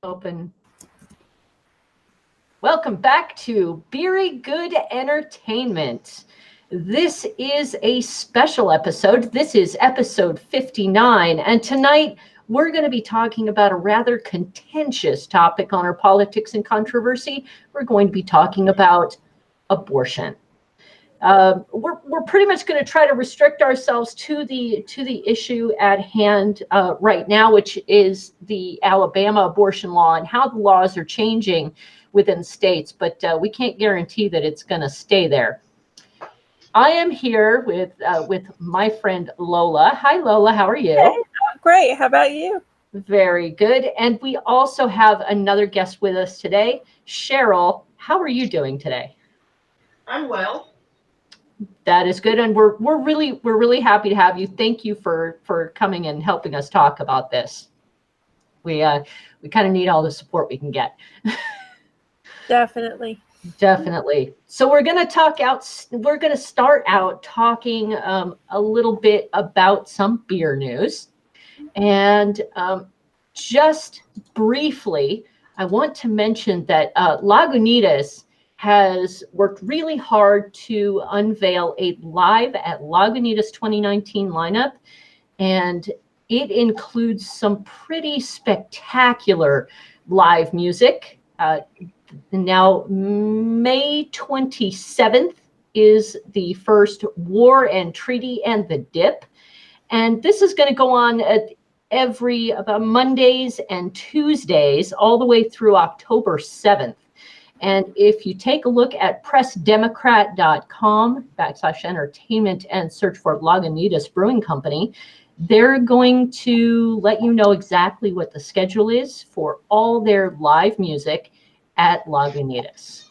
Open. Welcome back to Beery Good Entertainment. This is a special episode. This is episode 59, and tonight we're going to be talking about a rather contentious topic on our politics and controversy. We're going to be talking about abortion. We're pretty much going to try to restrict ourselves to the issue at hand right now, which is the Alabama abortion law and how the laws are changing within states. But we can't guarantee that it's going to stay there. I am here with my friend Lola. Hi, Lola. How are you? Hey, I'm great. How about you? Very good. And we also have another guest with us today, Cheryl. How are you doing today? I'm well. That is good, and we're really happy to have you. Thank you for coming and helping us talk about this. We kind of need all the support we can get. Definitely. So we're going to start out talking a little bit about some beer news, and just briefly, I want to mention that Lagunitas has worked really hard to unveil a live at Lagunitas 2019 lineup, and it includes some pretty spectacular live music. Now, May 27th is the first War and Treaty and the Dip, and this is going to go on at about Mondays and Tuesdays all the way through October 7th. And if you take a look at pressdemocrat.com/entertainment and search for Lagunitas Brewing Company, they're going to let you know exactly what the schedule is for all their live music at Lagunitas.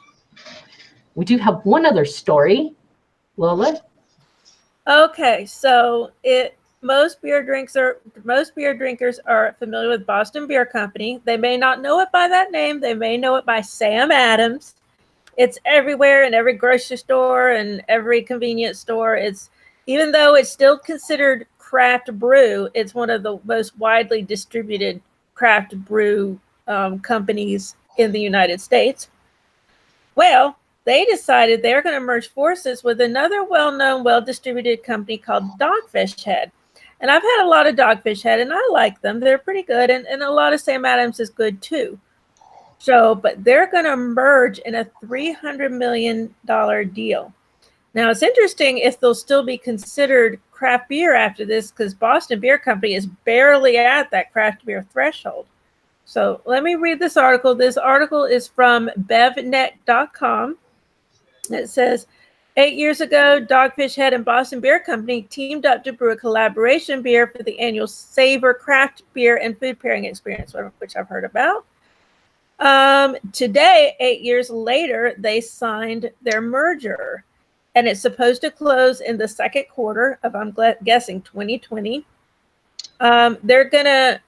We do have one other story, Lola. Okay, so most beer drinkers are familiar with Boston Beer Company. They may not know it by that name. They may know it by Sam Adams. It's everywhere in every grocery store and every convenience store. Even though it's still considered craft brew, it's one of the most widely distributed craft brew companies in the United States. Well, they decided they're going to merge forces with another well-known, well-distributed company called Dogfish Head. And I've had a lot of Dogfish Head, and I like them. They're pretty good, and a lot of Sam Adams is good too. But they're going to merge in a $300 million deal. Now, it's interesting if they'll still be considered craft beer after this, because Boston Beer Company is barely at that craft beer threshold. So let me read this article. This article is from bevnet.com. It says, 8 years ago, Dogfish Head and Boston Beer Company teamed up to brew a collaboration beer for the annual Savor Craft Beer and Food Pairing Experience, which I've heard about. Today, 8 years later, they signed their merger, and it's supposed to close in the second quarter of, I'm guessing, 2020. They're going to,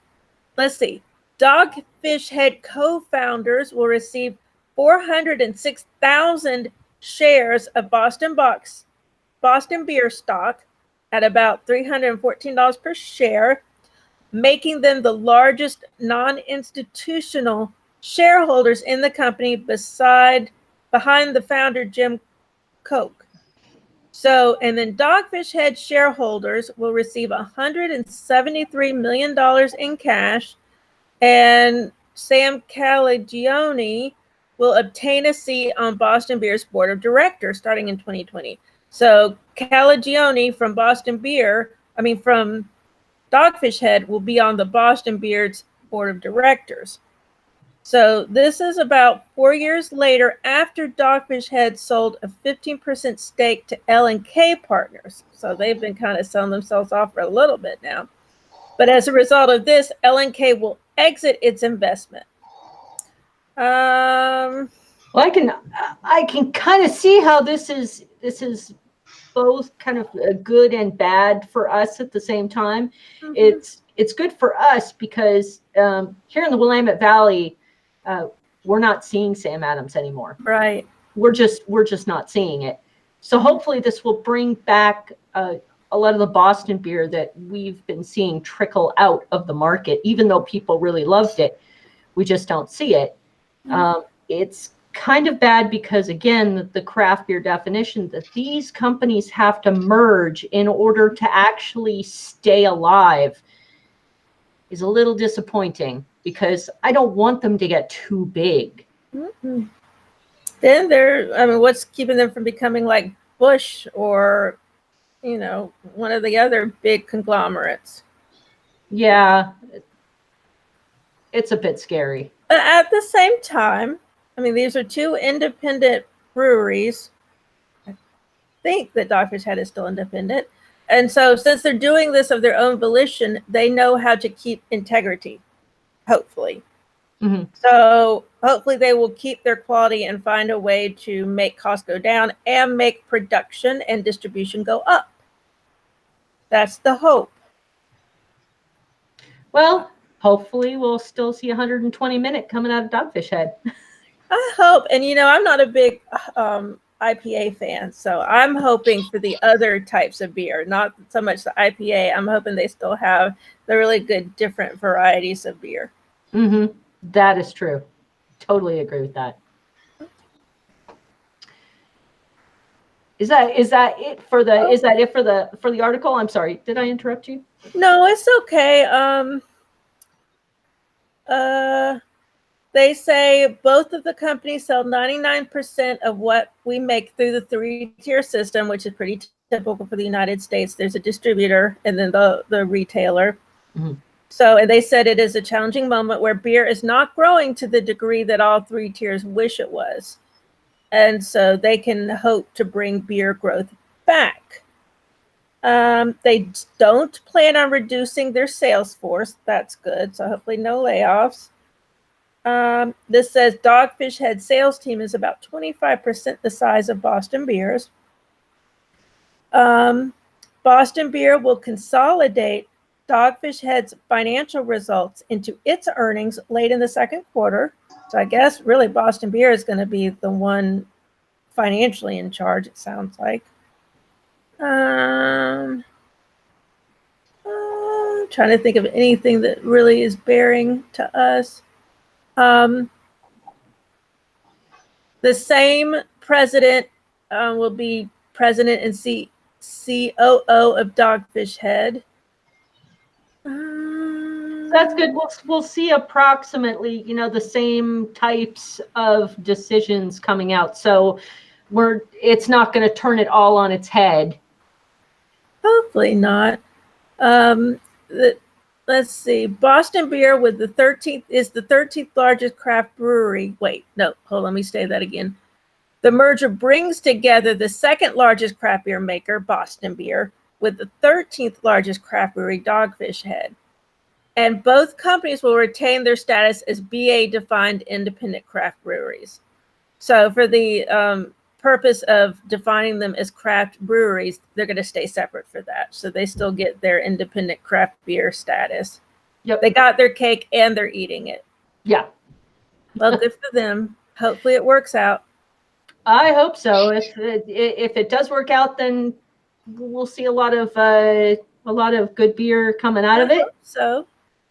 let's see, Dogfish Head co-founders will receive 406,000 shares of Boston beer stock at about $314 per share, making them the largest non-institutional shareholders in the company behind the founder Jim Koch. And then Dogfish Head shareholders will receive $173 million in cash, and Sam Calagione will obtain a seat on Boston Beer's board of directors starting in 2020. So Calagione from Dogfish Head will be on the Boston Beer's board of directors. So this is about 4 years later after Dogfish Head sold a 15% stake to L&K Partners. So they've been kind of selling themselves off for a little bit now. But as a result of this, L&K will exit its investment. Well, I can kind of see how this is both kind of good and bad for us at the same time. Mm-hmm. It's good for us because here in the Willamette Valley, we're not seeing Sam Adams anymore. Right. We're just not seeing it. So hopefully this will bring back a lot of the Boston beer that we've been seeing trickle out of the market, even though people really loved it. We just don't see it. It's kind of bad because, again, the craft beer definition that these companies have to merge in order to actually stay alive is a little disappointing, because I don't want them to get too big. Then what's keeping them from becoming like Bush or, one of the other big conglomerates? Yeah, it's a bit scary. At the same time, these are two independent breweries. I think that Dogfish Head is still independent. And so since they're doing this of their own volition, they know how to keep integrity, hopefully. Mm-hmm. So hopefully they will keep their quality and find a way to make costs go down and make production and distribution go up. That's the hope. Well, hopefully we'll still see 120 minute coming out of Dogfish Head. I hope. And, I'm not a big IPA fan, so I'm hoping for the other types of beer, not so much the IPA. I'm hoping they still have the really good different varieties of beer. Mm-hmm. That is true. Totally agree with that. Is that it for the article? I'm sorry, did I interrupt you? No, it's okay. They say both of the companies sell 99% of what we make through the 3-tier system, which is pretty typical for the United States. There's a distributor and then the retailer. Mm-hmm. So, and they said it is a challenging moment where beer is not growing to the degree that all 3 tiers wish it was. And so they can hope to bring beer growth back. They don't plan on reducing their sales force. That's good. So hopefully no layoffs. This says Dogfish Head sales team is about 25% the size of Boston Beer's. Boston Beer will consolidate Dogfish Head's financial results into its earnings late in the second quarter. So I guess really Boston Beer is going to be the one financially in charge, it sounds like. I'm trying to think of anything that really is bearing to us. The same president will be president and COO of Dogfish Head. That's good. We'll see approximately, the same types of decisions coming out. So it's not going to turn it all on its head. Hopefully not. Let's see. Boston Beer is the 13th largest craft brewery. Wait, no, hold on, let me say that again. The merger brings together the second largest craft beer maker, Boston Beer, with the 13th largest craft brewery, Dogfish Head. And both companies will retain their status as BA-defined independent craft breweries. So for the purpose of defining them as craft breweries, they're going to stay separate for that. So they still get their independent craft beer status. Yep. They got their cake and they're eating it. Yeah. Well, good for them. Hopefully it works out. I hope so. If it does work out, then we'll see a lot of good beer coming out of it.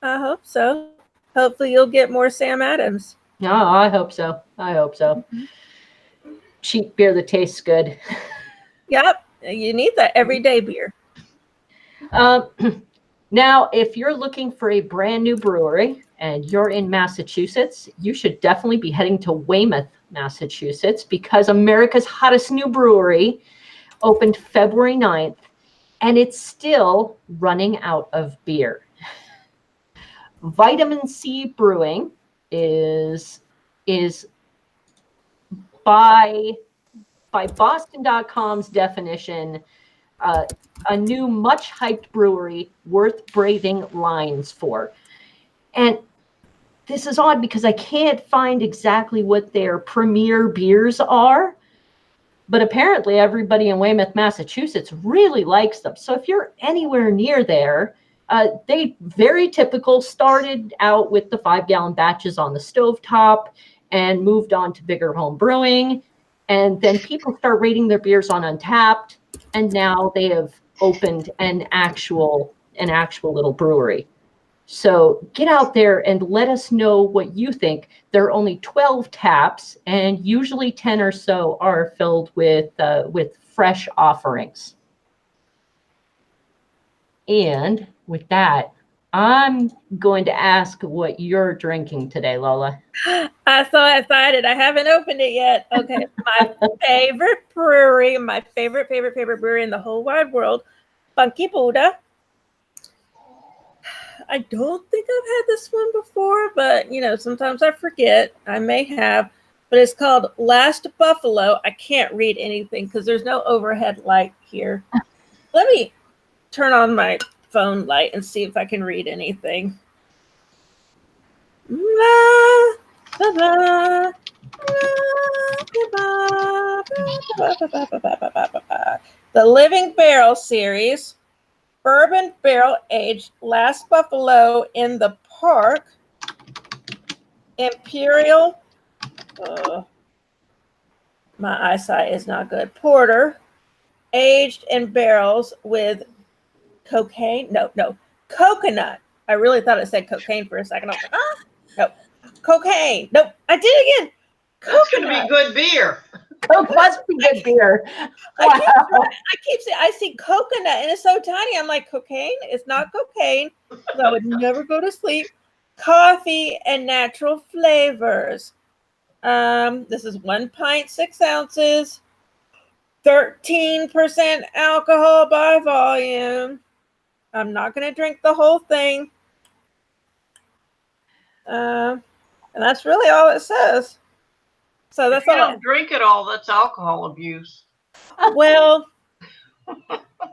I hope so. Hopefully you'll get more Sam Adams. No, I hope so. Mm-hmm. Cheap beer that tastes good. Yep. You need that everyday beer. Now, if you're looking for a brand new brewery and you're in Massachusetts, you should definitely be heading to Weymouth, Massachusetts, because America's hottest new brewery opened February 9th, and it's still running out of beer. Vitamin C Brewing is by Boston.com's definition, a new, much hyped brewery worth braving lines for. And this is odd because I can't find exactly what their premier beers are, but apparently everybody in Weymouth, Massachusetts really likes them. So if you're anywhere near there, they very typical started out with the 5-gallon batches on the stovetop and moved on to bigger home brewing. And then people start rating their beers on Untapped. And now they have opened an actual little brewery. So get out there and let us know what you think. There are only 12 taps, and usually 10 or so are filled with fresh offerings. And with that, I'm going to ask what you're drinking today, Lola. I'm so excited. I haven't opened it yet. Okay. My favorite brewery, my favorite brewery in the whole wide world, Funky Buddha. I don't think I've had this one before, but sometimes I forget. I may have, but it's called Last Buffalo. I can't read anything because there's no overhead light here. Let me turn on my phone light and see if I can read anything. The Living Barrel series, bourbon barrel aged Last Buffalo in the Park, Imperial, my eyesight is not good, porter, aged in barrels with cocaine. No, coconut. I really thought it said cocaine for a second. I was like, no, cocaine. Nope, I did it again. That's going to be good beer. Oh, must be good beer. Wow. I keep saying, I see coconut and it's so tiny. I'm like, cocaine? It's not cocaine. So I would never go to sleep. Coffee and natural flavors. This is 1 pint, 6 ounces, 13% alcohol by volume. I'm not going to drink the whole thing. And that's really all it says. So that's if you all. don't drink it all, that's alcohol abuse. Well,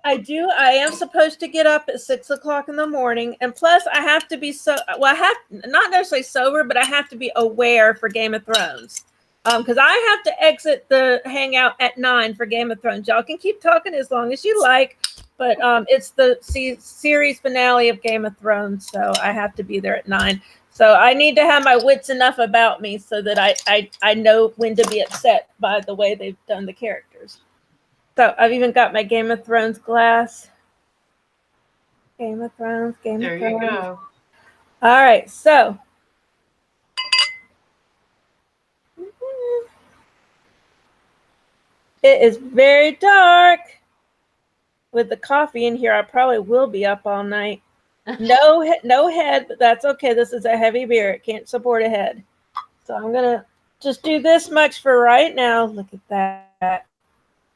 I do. I am supposed to get up at 6 o'clock in the morning, and plus I have to be I have not necessarily sober, but I have to be aware for Game of Thrones, because I have to exit the hangout at 9 for Game of Thrones. Y'all can keep talking as long as you like, but it's the series finale of Game of Thrones, so I have to be there at 9. So I need to have my wits enough about me so that I know when to be upset by the way they've done the characters. So I've even got my Game of Thrones glass. Game of Thrones, Game of Thrones. There you go. All right, so. It is very dark. With the coffee in here, I probably will be up all night. No head, but that's okay. This is a heavy beer. It can't support a head. So I'm going to just do this much for right now. Look at that.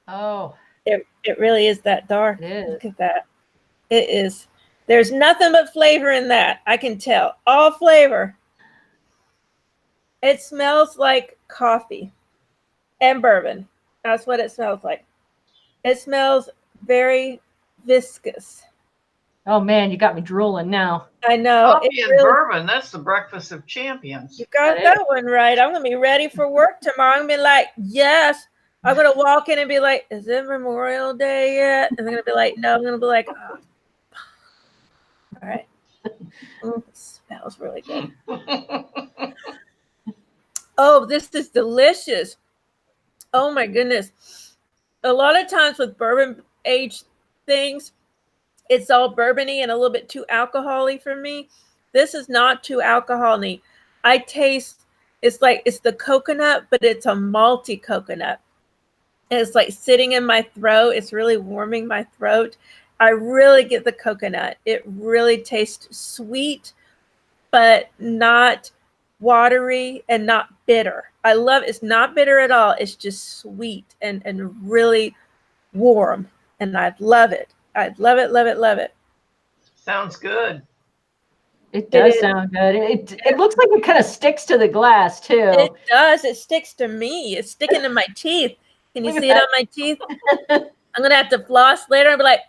Oh. It really is that dark. It is. Look at that. It is. There's nothing but flavor in that. I can tell. All flavor. It smells like coffee and bourbon. That's what it smells like. It smells very viscous. Oh man, you got me drooling now. I know. Coffee and bourbon, that's the breakfast of champions. You got that one right. I'm going to be ready for work tomorrow. I'm going to be like, yes. I'm going to walk in and be like, is it Memorial Day yet? And they're going to be like, no. I'm going to be like, oh. All right. It smells really good. Oh, this is delicious. Oh my goodness. A lot of times with bourbon aged things, it's all bourbony and a little bit too alcohol-y for me. This is not too alcohol-y. I taste, it's like, it's the coconut, but it's a malty coconut. And it's like sitting in my throat. It's really warming my throat. I really get the coconut. It really tastes sweet, but not watery and not bitter. I love it. It's not bitter at all. It's just sweet and really warm. And I love it. I love it, love it, love it. Sounds good. It does sound good. It looks like it kind of sticks to the glass too. It does. It sticks to me. It's sticking to my teeth. Can you see it on my teeth? I'm going to have to floss later and be like,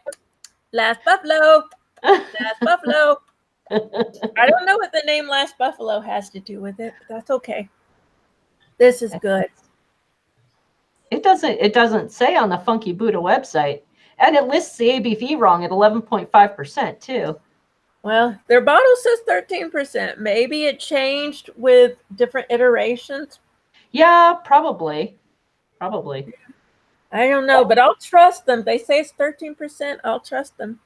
Last Buffalo. Last Buffalo. I don't know what the name Last Buffalo has to do with it, but that's okay. This is good. It doesn't say on the Funky Buddha website. And it lists the ABV wrong at 11.5% too. Well, their bottle says 13%. Maybe it changed with different iterations. Yeah, probably. Probably. I don't know, but I'll trust them. They say it's 13%. I'll trust them.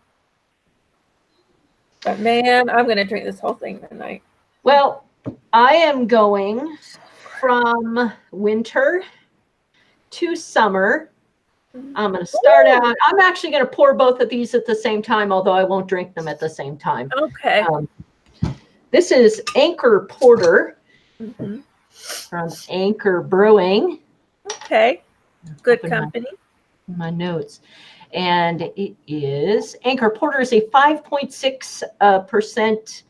But man, I'm going to drink this whole thing tonight. Well, I am going from winter to summer. I'm going to start out. I'm actually going to pour both of these at the same time, although I won't drink them at the same time. Okay. This is Anchor Porter Mm-hmm. from Anchor Brewing. Okay. Good company. My notes. And it is Anchor Porter is a 5.6%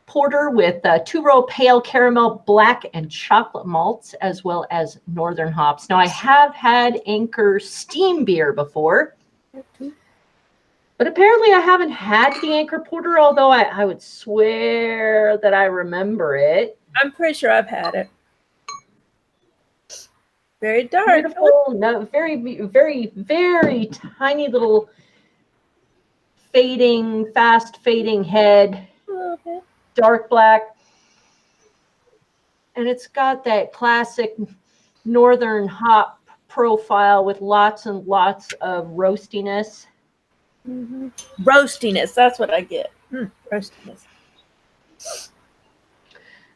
porter with 2-row pale caramel, black, and chocolate malts, as well as northern hops. Now, I have had Anchor steam beer before, but apparently I haven't had the Anchor Porter, although I would swear that I remember it. I'm pretty sure I've had it. Very dark. Beautiful, no, very, very, very tiny little fast fading head, Okay. dark black. And it's got that classic northern hop profile with lots and lots of roastiness. Mm-hmm. Roastiness. That's what I get. Roastiness.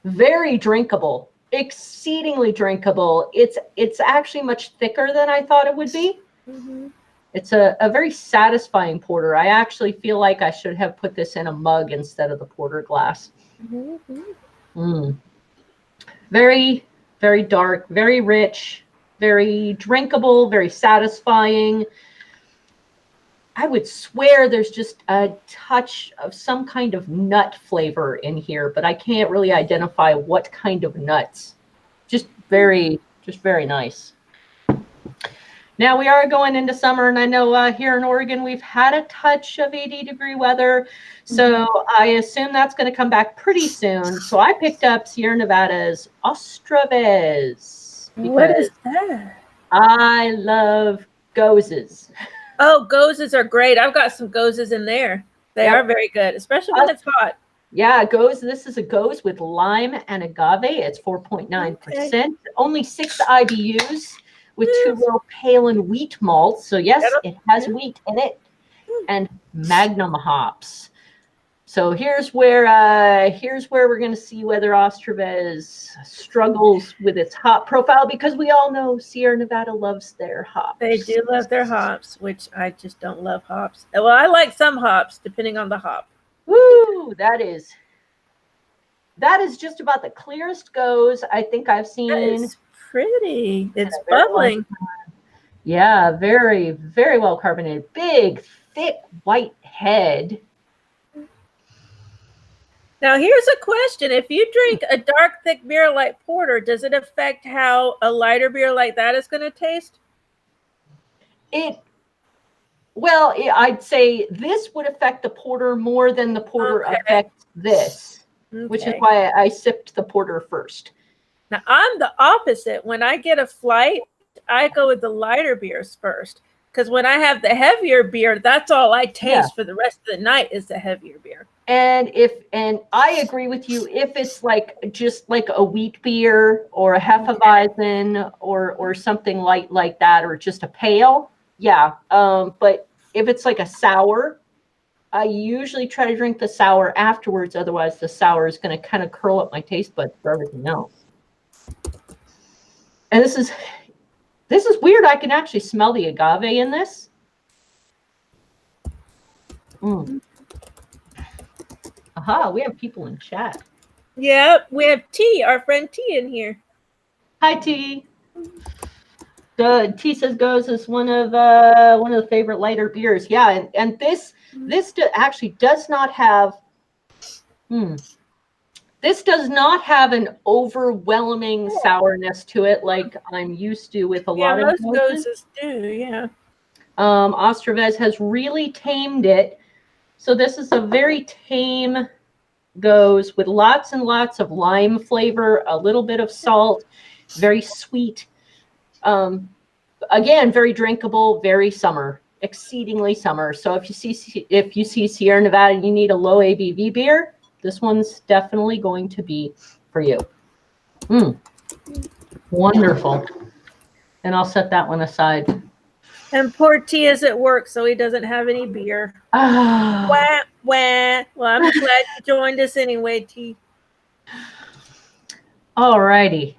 Very drinkable. Exceedingly drinkable. It's actually much thicker than I thought it would be. Mm-hmm. It's a very satisfying porter. I actually feel like I should have put this in a mug instead of the porter glass. Mm-hmm. Very, very dark, very rich, very drinkable, very satisfying. I would swear there's just a touch of some kind of nut flavor in here, but I can't really identify what kind of nuts. Just very nice. Now we are going into summer, and I know here in Oregon we've had a touch of 80-degree weather, so I assume that's going to come back pretty soon. So I picked up Sierra Nevada's Ostravez. What is that? I love gozes. Oh, gozes are great. I've got some gozes in there. They are very good, especially when it's hot. Yeah, this is a goze with lime and agave. It's 4.9%. Only 6 IBUs with 2-row pale and wheat malt. So yes, it has wheat in it, and Magnum hops. So here's where we're going to see whether Ostravez struggles with its hop profile, because we all know Sierra Nevada loves their hops. They do love their hops, which I just don't love hops. Well, I like some hops depending on the hop. Woo! That is just about the clearest goze I think I've seen. It's pretty. It's bubbling. Yeah, very, very well carbonated. Big, thick, white head. Now, here's a question. If you drink a dark, thick beer like porter, does it affect how a lighter beer like that is going to taste? I'd say this would affect the porter more than the porter affects this, which is why I sipped the porter first. Now, I'm the opposite. When I get a flight, I go with the lighter beers first. Because when I have the heavier beer, that's all I taste for the rest of the night is the heavier beer. And I agree with you, if it's just like a wheat beer or a Hefeweizen or something light like that, or just a pale, but if it's like a sour, I usually try to drink the sour afterwards. Otherwise, the sour is going to kind of curl up my taste buds for everything else. And this is weird. I can actually smell the agave in this. Aha, we have people in chat. Yep, we have T, our friend T in here. Hi, T. T says goes is one of the favorite lighter beers. Yeah, and this actually does not have. This does not have an overwhelming sourness to it like I'm used to with a lot of most gozes do. Yeah. Ostravez has really tamed it. So this is a very tame goze with lots and lots of lime flavor, a little bit of salt, very sweet. Again, very drinkable, very summer, exceedingly summer. So if you see Sierra Nevada and you need a low ABV beer, this one's definitely going to be for you. Wonderful. And I'll set that one aside. And poor T is at work, so he doesn't have any beer. Ah, Wah, wah. Well, I'm glad you joined us anyway, T. all righty.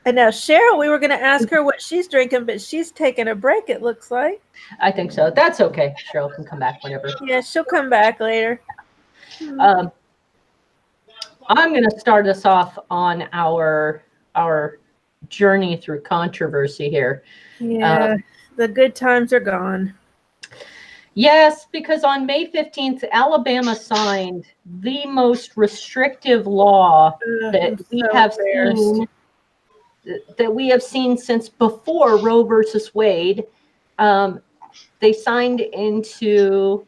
And now Cheryl, we were going to ask her what she's drinking, but she's taking a break, it looks like. I think so. That's okay. Cheryl can come back whenever. Yeah, she'll come back later. I'm going to start us off on our journey through controversy here. Yeah, the good times are gone. Yes, because on May 15th, Alabama signed the most restrictive law that we have seen since before Roe versus Wade. They signed into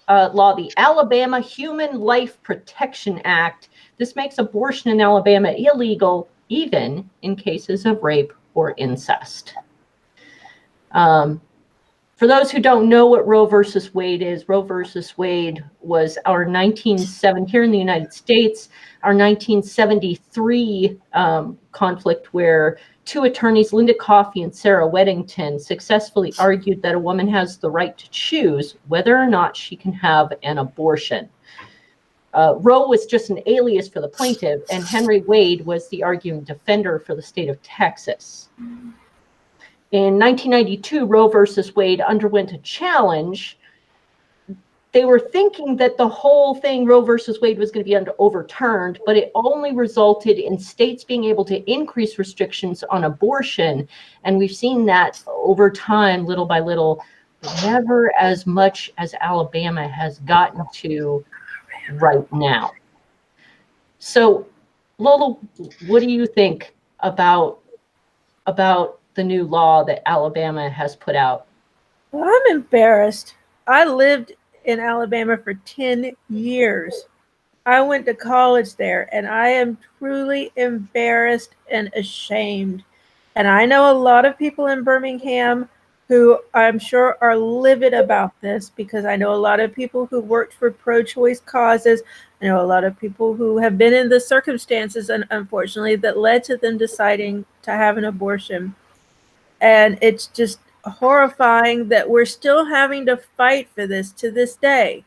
law the Alabama Human Life Protection Act. This makes abortion in Alabama illegal, even in cases of rape or incest. For those who don't know what Roe versus Wade is, Roe versus Wade was our 1970 here in the United States, our 1973 conflict where two attorneys, Linda Coffey and Sarah Weddington, successfully argued that a woman has the right to choose whether or not she can have an abortion. Roe was just an alias for the plaintiff, and Henry Wade was the arguing defender for the state of Texas. In 1992, Roe versus Wade underwent a challenge. They were thinking that the whole thing, Roe versus Wade, was going to be overturned, but it only resulted in states being able to increase restrictions on abortion. And we've seen that over time, little by little, never as much as Alabama has gotten to right now. So, Lola, what do you think about the new law that Alabama has put out? Well, I'm embarrassed. I lived in Alabama for 10 years. I went to college there, and I am truly embarrassed and ashamed. And I know a lot of people in Birmingham who I'm sure are livid about this, because I know a lot of people who worked for pro-choice causes. I know a lot of people who have been in the circumstances, and unfortunately, that led to them deciding to have an abortion. And it's just horrifying that we're still having to fight for this to this day,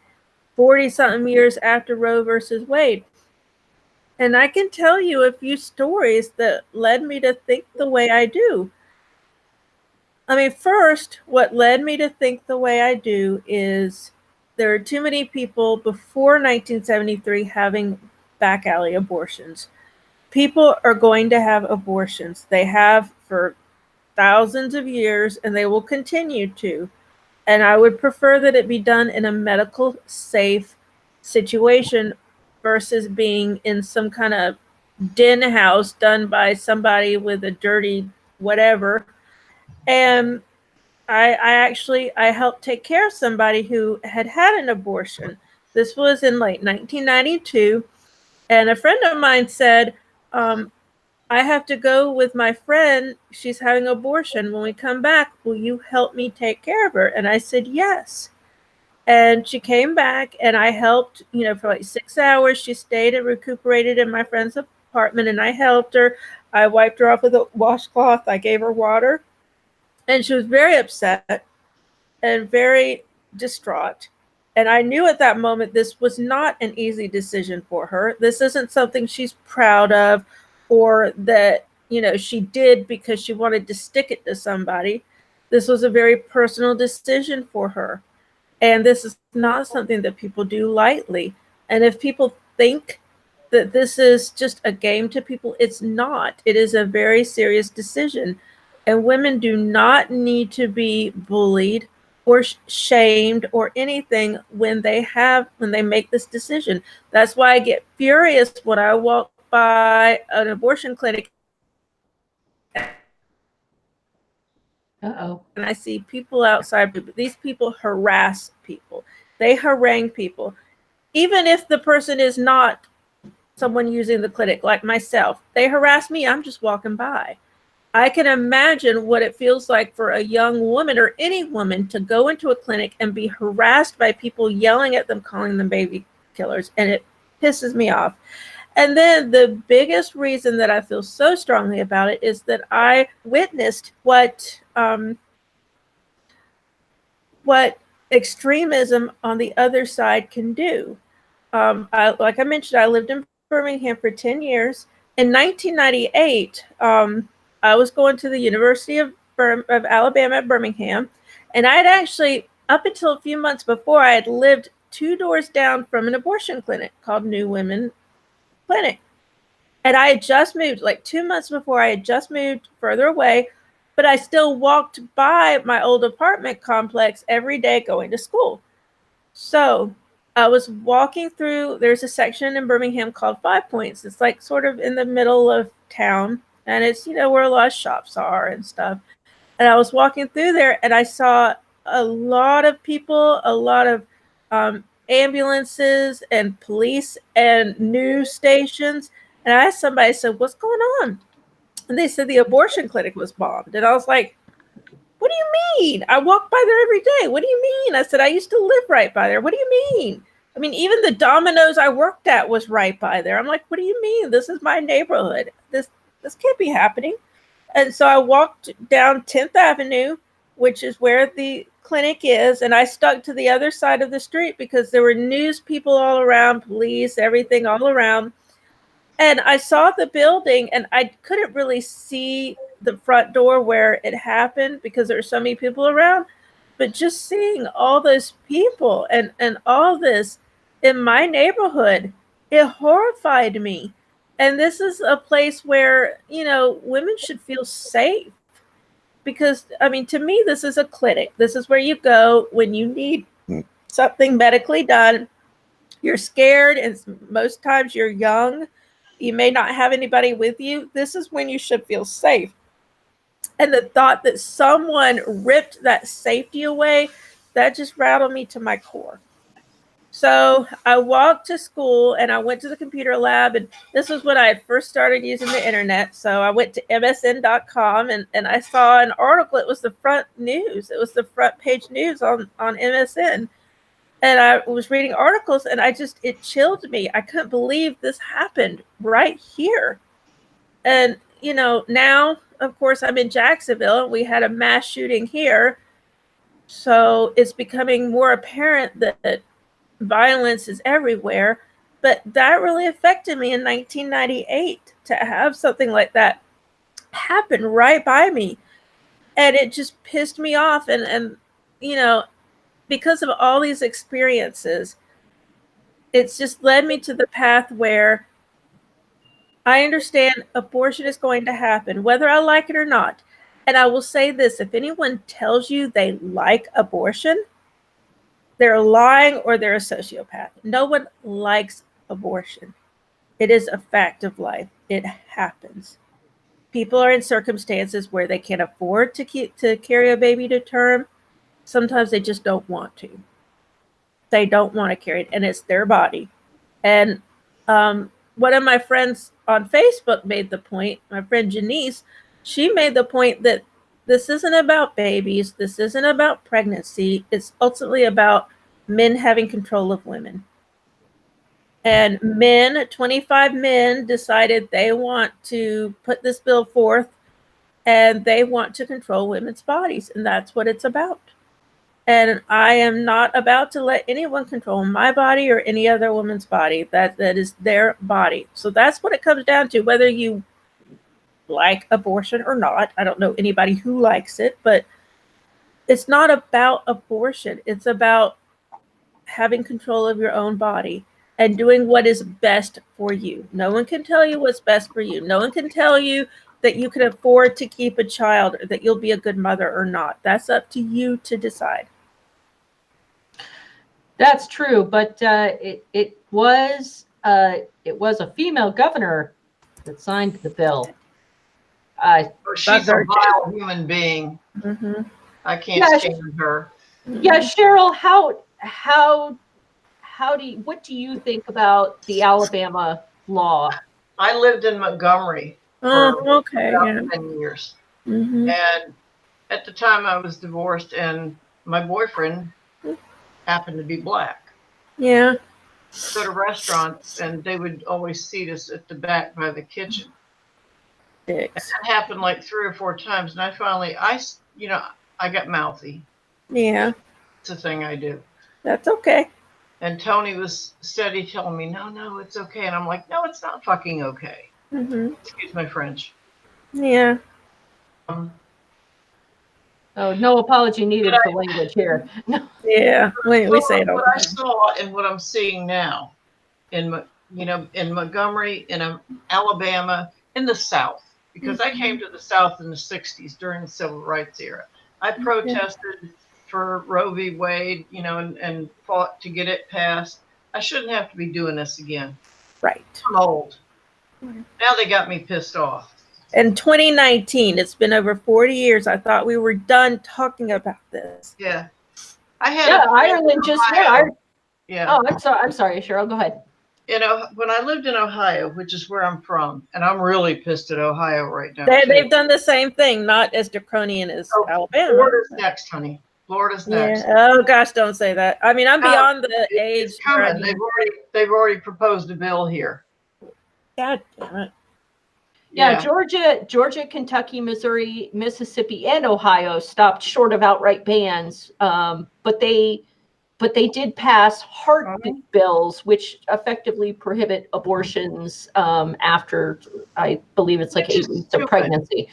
40-something years after Roe versus Wade. And I can tell you a few stories that led me to think the way I do. I mean, first, what led me to think the way I do is there are too many people before 1973 having back alley abortions. People are going to have abortions. They have for thousands of years, and they will continue to. And I would prefer that it be done in a medical safe situation versus being in some kind of den house done by somebody with a dirty whatever. And I helped take care of somebody who had had an abortion. This was in like 1992. And a friend of mine said, I have to go with my friend. She's having an abortion. When we come back, will you help me take care of her? And I said, yes. And she came back, and I helped, for like 6 hours. She stayed and recuperated in my friend's apartment, and I helped her. I wiped her off with a washcloth. I gave her water. And she was very upset and very distraught. And I knew at that moment this was not an easy decision for her. This isn't something she's proud of, or that, she did because she wanted to stick it to somebody. This was a very personal decision for her. And this is not something that people do lightly. And if people think that this is just a game to people, it's not. It is a very serious decision. And women do not need to be bullied or shamed or anything when they make this decision. That's why I get furious when I walk by an abortion clinic and I see people outside. These people harass people. They harangue people. Even if the person is not someone using the clinic like myself, they harass me. I'm just walking by. I can imagine what it feels like for a young woman or any woman to go into a clinic and be harassed by people yelling at them, calling them baby killers, and it pisses me off. And then the biggest reason that I feel so strongly about it is that I witnessed what what extremism on the other side can do. Like I mentioned, I lived in Birmingham for 10 years. In 1998, I was going to the University of Alabama at Birmingham, and I had actually, up until a few months before, I had lived 2 doors down from an abortion clinic called New Women Clinic. And I had just moved, like 2 months before, I had just moved further away, but I still walked by my old apartment complex every day going to school. So I was walking through, there's a section in Birmingham called Five Points. It's like sort of in the middle of town, and it's, where a lot of shops are and stuff. And I was walking through there, and I saw a lot of people, a lot of ambulances and police and news stations. And I asked somebody, I said, what's going on? And they said the abortion clinic was bombed. And I was like, what do you mean? I walk by there every day. What do you mean? I said, I used to live right by there. What do you mean? I mean, even the Domino's I worked at was right by there. I'm like, what do you mean? This is my neighborhood. This can't be happening. And so I walked down 10th Avenue, which is where the clinic is, and I stuck to the other side of the street because there were news people all around, police, everything all around. And I saw the building, and I couldn't really see the front door where it happened because there were so many people around. But just seeing all those people and all this in my neighborhood, it horrified me. And this is a place where, women should feel safe. Because, I mean, to me, this is a clinic. This is where you go when you need something medically done. You're scared, and most times you're young. You may not have anybody with you. This is when you should feel safe. And the thought that someone ripped that safety away, that just rattled me to my core. So I walked to school, and I went to the computer lab, and this was when I had first started using the internet. So I went to msn.com, and I saw an article. It was the front news. It was the front page news on MSN. And I was reading articles, and it chilled me. I couldn't believe this happened right here. And, now, of course, I'm in Jacksonville. We had a mass shooting here. So it's becoming more apparent that violence is everywhere. But that really affected me in 1998 to have something like that happen right by me. And it just pissed me off. And because of all these experiences, it's just led me to the path where I understand abortion is going to happen, whether I like it or not. And I will say this, if anyone tells you they like abortion, they're lying or they're a sociopath. No one likes abortion. It is a fact of life. It happens. People are in circumstances where they can't afford to carry a baby to term. Sometimes they just don't want to. They don't want to carry it, and it's their body. And one of my friends on Facebook made the point, my friend Janice, she made the point that this isn't about babies. This isn't about pregnancy. It's ultimately about men having control of women. And 25 men decided they want to put this bill forth, and they want to control women's bodies. And that's what it's about. And I am not about to let anyone control my body or any other woman's body. That is their body. So that's what it comes down to, whether you like abortion or not. I don't know anybody who likes it, but it's not about abortion. It's about having control of your own body and doing what is best for you. No one can tell you what's best for you. No one can tell you that you can afford to keep a child or that you'll be a good mother or not. That's up to you to decide. That's true, but it was a female governor that signed the bill. She's a vile human being. Mm-hmm. I can't stand her. Yeah, Cheryl, what do you think about the Alabama law? I lived in Montgomery for about 10 years. Mm-hmm. And at the time I was divorced, and my boyfriend happened to be black. Yeah. Go to restaurants, and they would always seat us at the back by the kitchen. And that happened like 3 or 4 times, and I finally, I got mouthy. Yeah. It's a thing I do. That's okay. And Tony was steady telling me, no, it's okay. And I'm like, no, it's not fucking okay. Mm-hmm. Excuse my French. Yeah. Oh, no apology needed for language here. No. Yeah. We say it all What the I time. saw and what I'm seeing now in Montgomery, in Alabama, in the South, because I came to the South in the 60s during the Civil Rights era. I protested for Roe v. Wade, and fought to get it passed. I shouldn't have to be doing this again. Right. I'm old. Now they got me pissed off. In 2019, it's been over 40 years. I thought we were done talking about this. Yeah. I had a friend Ireland in just, Ohio. Yeah. Oh, I'm sorry, Cheryl, go ahead. When I lived in Ohio, which is where I'm from, and I'm really pissed at Ohio right now. They've done the same thing, not as draconian as Alabama. Florida's next, honey. Florida's next. Yeah. Oh gosh, don't say that. I mean, I'm beyond the age. It's coming. They've already proposed a bill here. God damn it. Yeah, Georgia, Kentucky, Missouri, Mississippi, and Ohio stopped short of outright bans, but they did pass heartbeat bills, which effectively prohibit abortions after, I believe it's like 8 weeks of pregnancy,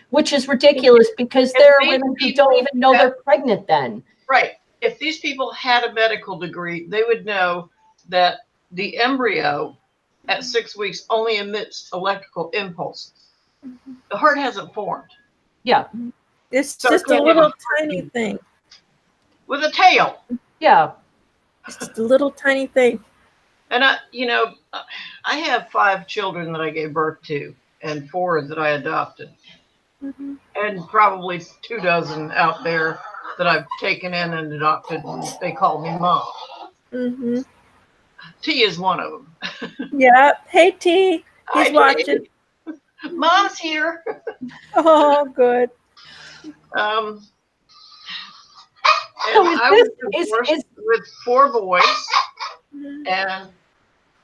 which is ridiculous because there are women who don't even know they're pregnant then. Right. If these people had a medical degree, they would know that the embryo at 6 weeks only emits electrical impulses. The heart hasn't formed. Yeah. It's just a little tiny thing. With a tail. Yeah. It's just a little tiny thing. And I have 5 children that I gave birth to and 4 that I adopted. Mm-hmm. And probably 24 out there that I've taken in and adopted, and they call me mom. Mm-hmm. T is one of them. Yeah. Hey, T. He's watching. Mom's here. Oh, good. And I was divorced with 4 boys, and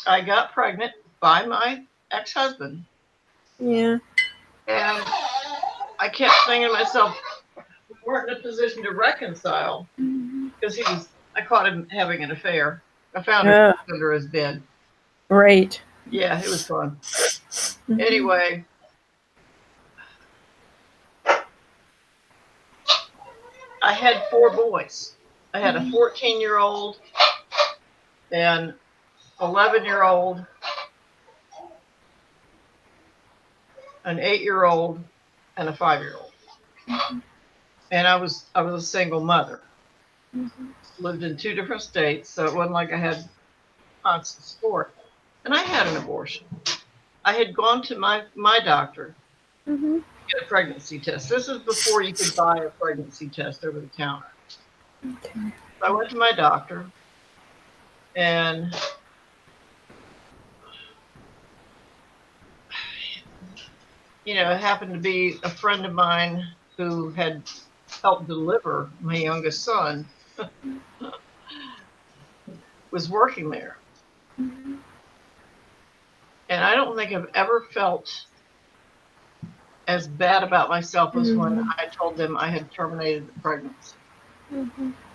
I got pregnant by my ex-husband. Yeah. And I kept thinking to myself, we weren't in a position to reconcile because I caught him having an affair. I found him under his bed. Great. Yeah, it was fun. Anyway, I had 4 boys. I had a 14-year-old, an 11-year-old, an 8-year-old, and a 5-year-old. And I was a single mother. Lived in 2 different states, so it wasn't like I had constant support. And I had an abortion. I had gone to my doctor to get a pregnancy test. This is before you could buy a pregnancy test over the counter. Okay. So I went to my doctor, and it happened to be a friend of mine who had helped deliver my youngest son was working there. And I don't think I've ever felt as bad about myself as when I told them I had terminated the pregnancy.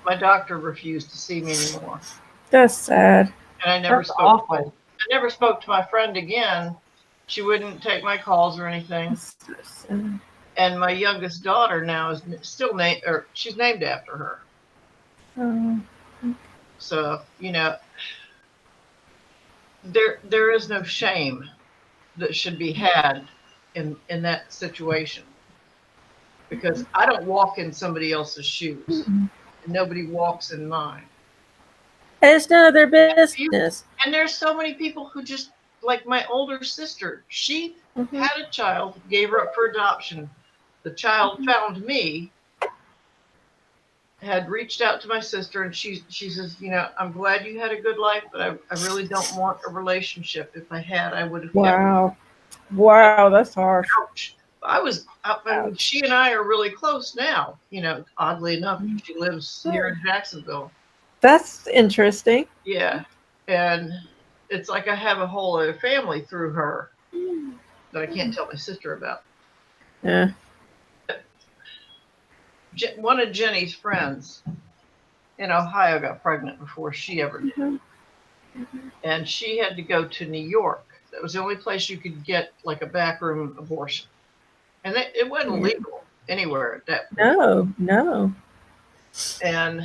My doctor refused to see me anymore. That's sad. And I never spoke to my friend again. She wouldn't take my calls or anything. That's so sad. And my youngest daughter now is still she's named after her. Oh. So, there is no shame that should be had in that situation. Because I don't walk in somebody else's shoes. And nobody walks in mine. And it's none of their business. And there's so many people who just, like my older sister, she had a child, gave her up for adoption. The child found me, had reached out to my sister, and she says, I'm glad you had a good life, but I really don't want a relationship. If I had, I would have. Wow. Wow, that's harsh. Ouch. She and I are really close now. Oddly enough, she lives here in Jacksonville. That's interesting. Yeah. And it's like I have a whole other family through her that I can't tell my sister about. Yeah. One of Jenny's friends in Ohio got pregnant before she ever did. And she had to go to New York. That was the only place you could get like a backroom abortion. And it wasn't legal anywhere at that point. No. And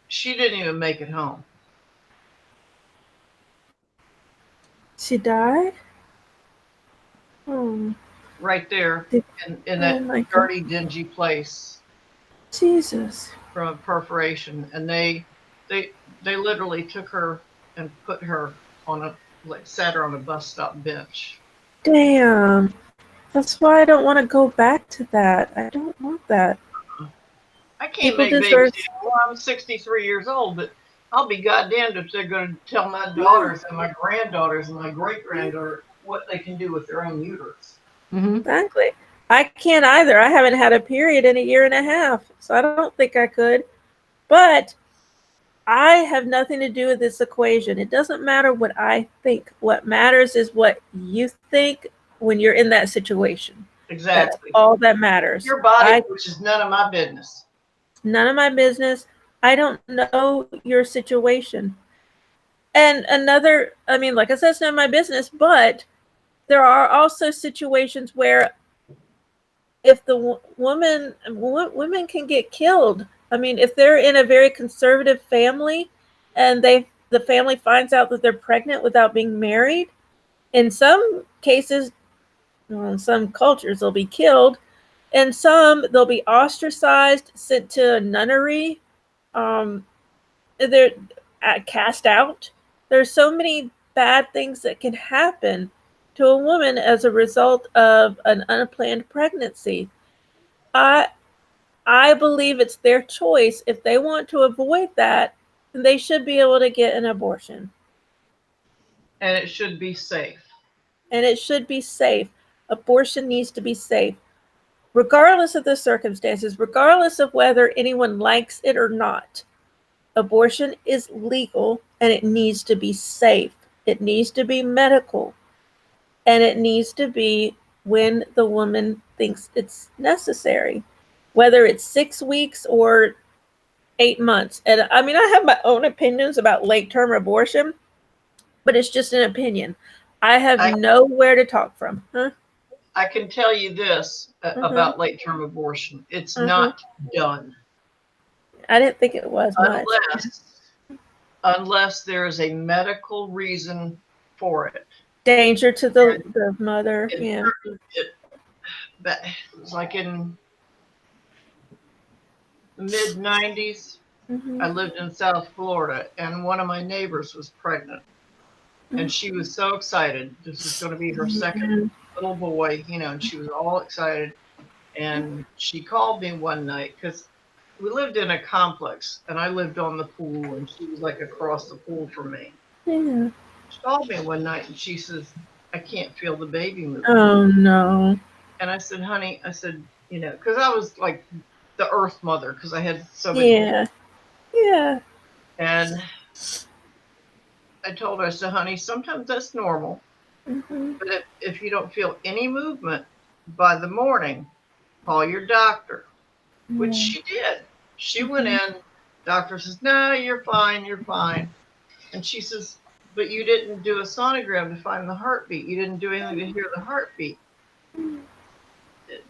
she didn't even make it home. She died? Oh. Right there in Oh my that dirty, dingy place. Jesus. From a perforation. And they literally took her and put her on sat her on a bus stop bench. Damn. That's why I don't want to go back to that. I don't want that. I can't People make deserve- babies anymore. I'm 63 years old, but I'll be goddamned if they're going to tell my daughters and my granddaughters and my great-granddaughter what they can do with their own uterus. Exactly. I can't either. I haven't had a period in a year and a half, so I don't think I could. But I have nothing to do with this equation. It doesn't matter what I think. What matters is what you think when you're in that situation. Exactly. That's all that matters. Your body, which is none of my business. None of my business. I don't know your situation. And like I said, it's none of my business, but there are also situations where if the women can get killed. I mean, if they're in a very conservative family and the family finds out that they're pregnant without being married, in some cases, in some cultures, they'll be killed. In some, they'll be ostracized, sent to a nunnery. They're cast out. There's so many bad things that can happen to a woman as a result of an unplanned pregnancy. I believe it's their choice. If they want to avoid that, then they should be able to get an abortion. And it should be safe. And it should be safe. Abortion needs to be safe, regardless of the circumstances, regardless of whether anyone likes it or not. Abortion is legal and it needs to be safe. It needs to be medical. And it needs to be when the woman thinks it's necessary, whether it's 6 weeks or 8 months. And I mean, I have my own opinions about late-term abortion, but it's just an opinion. I have nowhere to talk from. I can tell you this about late-term abortion. It's not done. I didn't think it was much. Unless there is a medical reason for it. Danger to the mother. It was like in the mid-90s. I lived in South Florida, and one of my neighbors was pregnant. And she was so excited. This was going to be her second little boy, and she was all excited. And she called me one night because we lived in a complex, and I lived on the pool, and she was like across the pool from me. Yeah. She called me one night, and she says, I can't feel the baby moving. Oh, no. And I said, honey, because I was like the earth mother, because I had so many. Yeah. And I told her, I said, honey, sometimes that's normal. But if you don't feel any movement by the morning, call your doctor, which she did. She went in, doctor says, no, you're fine. And she says, but you didn't do a sonogram to find the heartbeat. You didn't do anything to hear the heartbeat.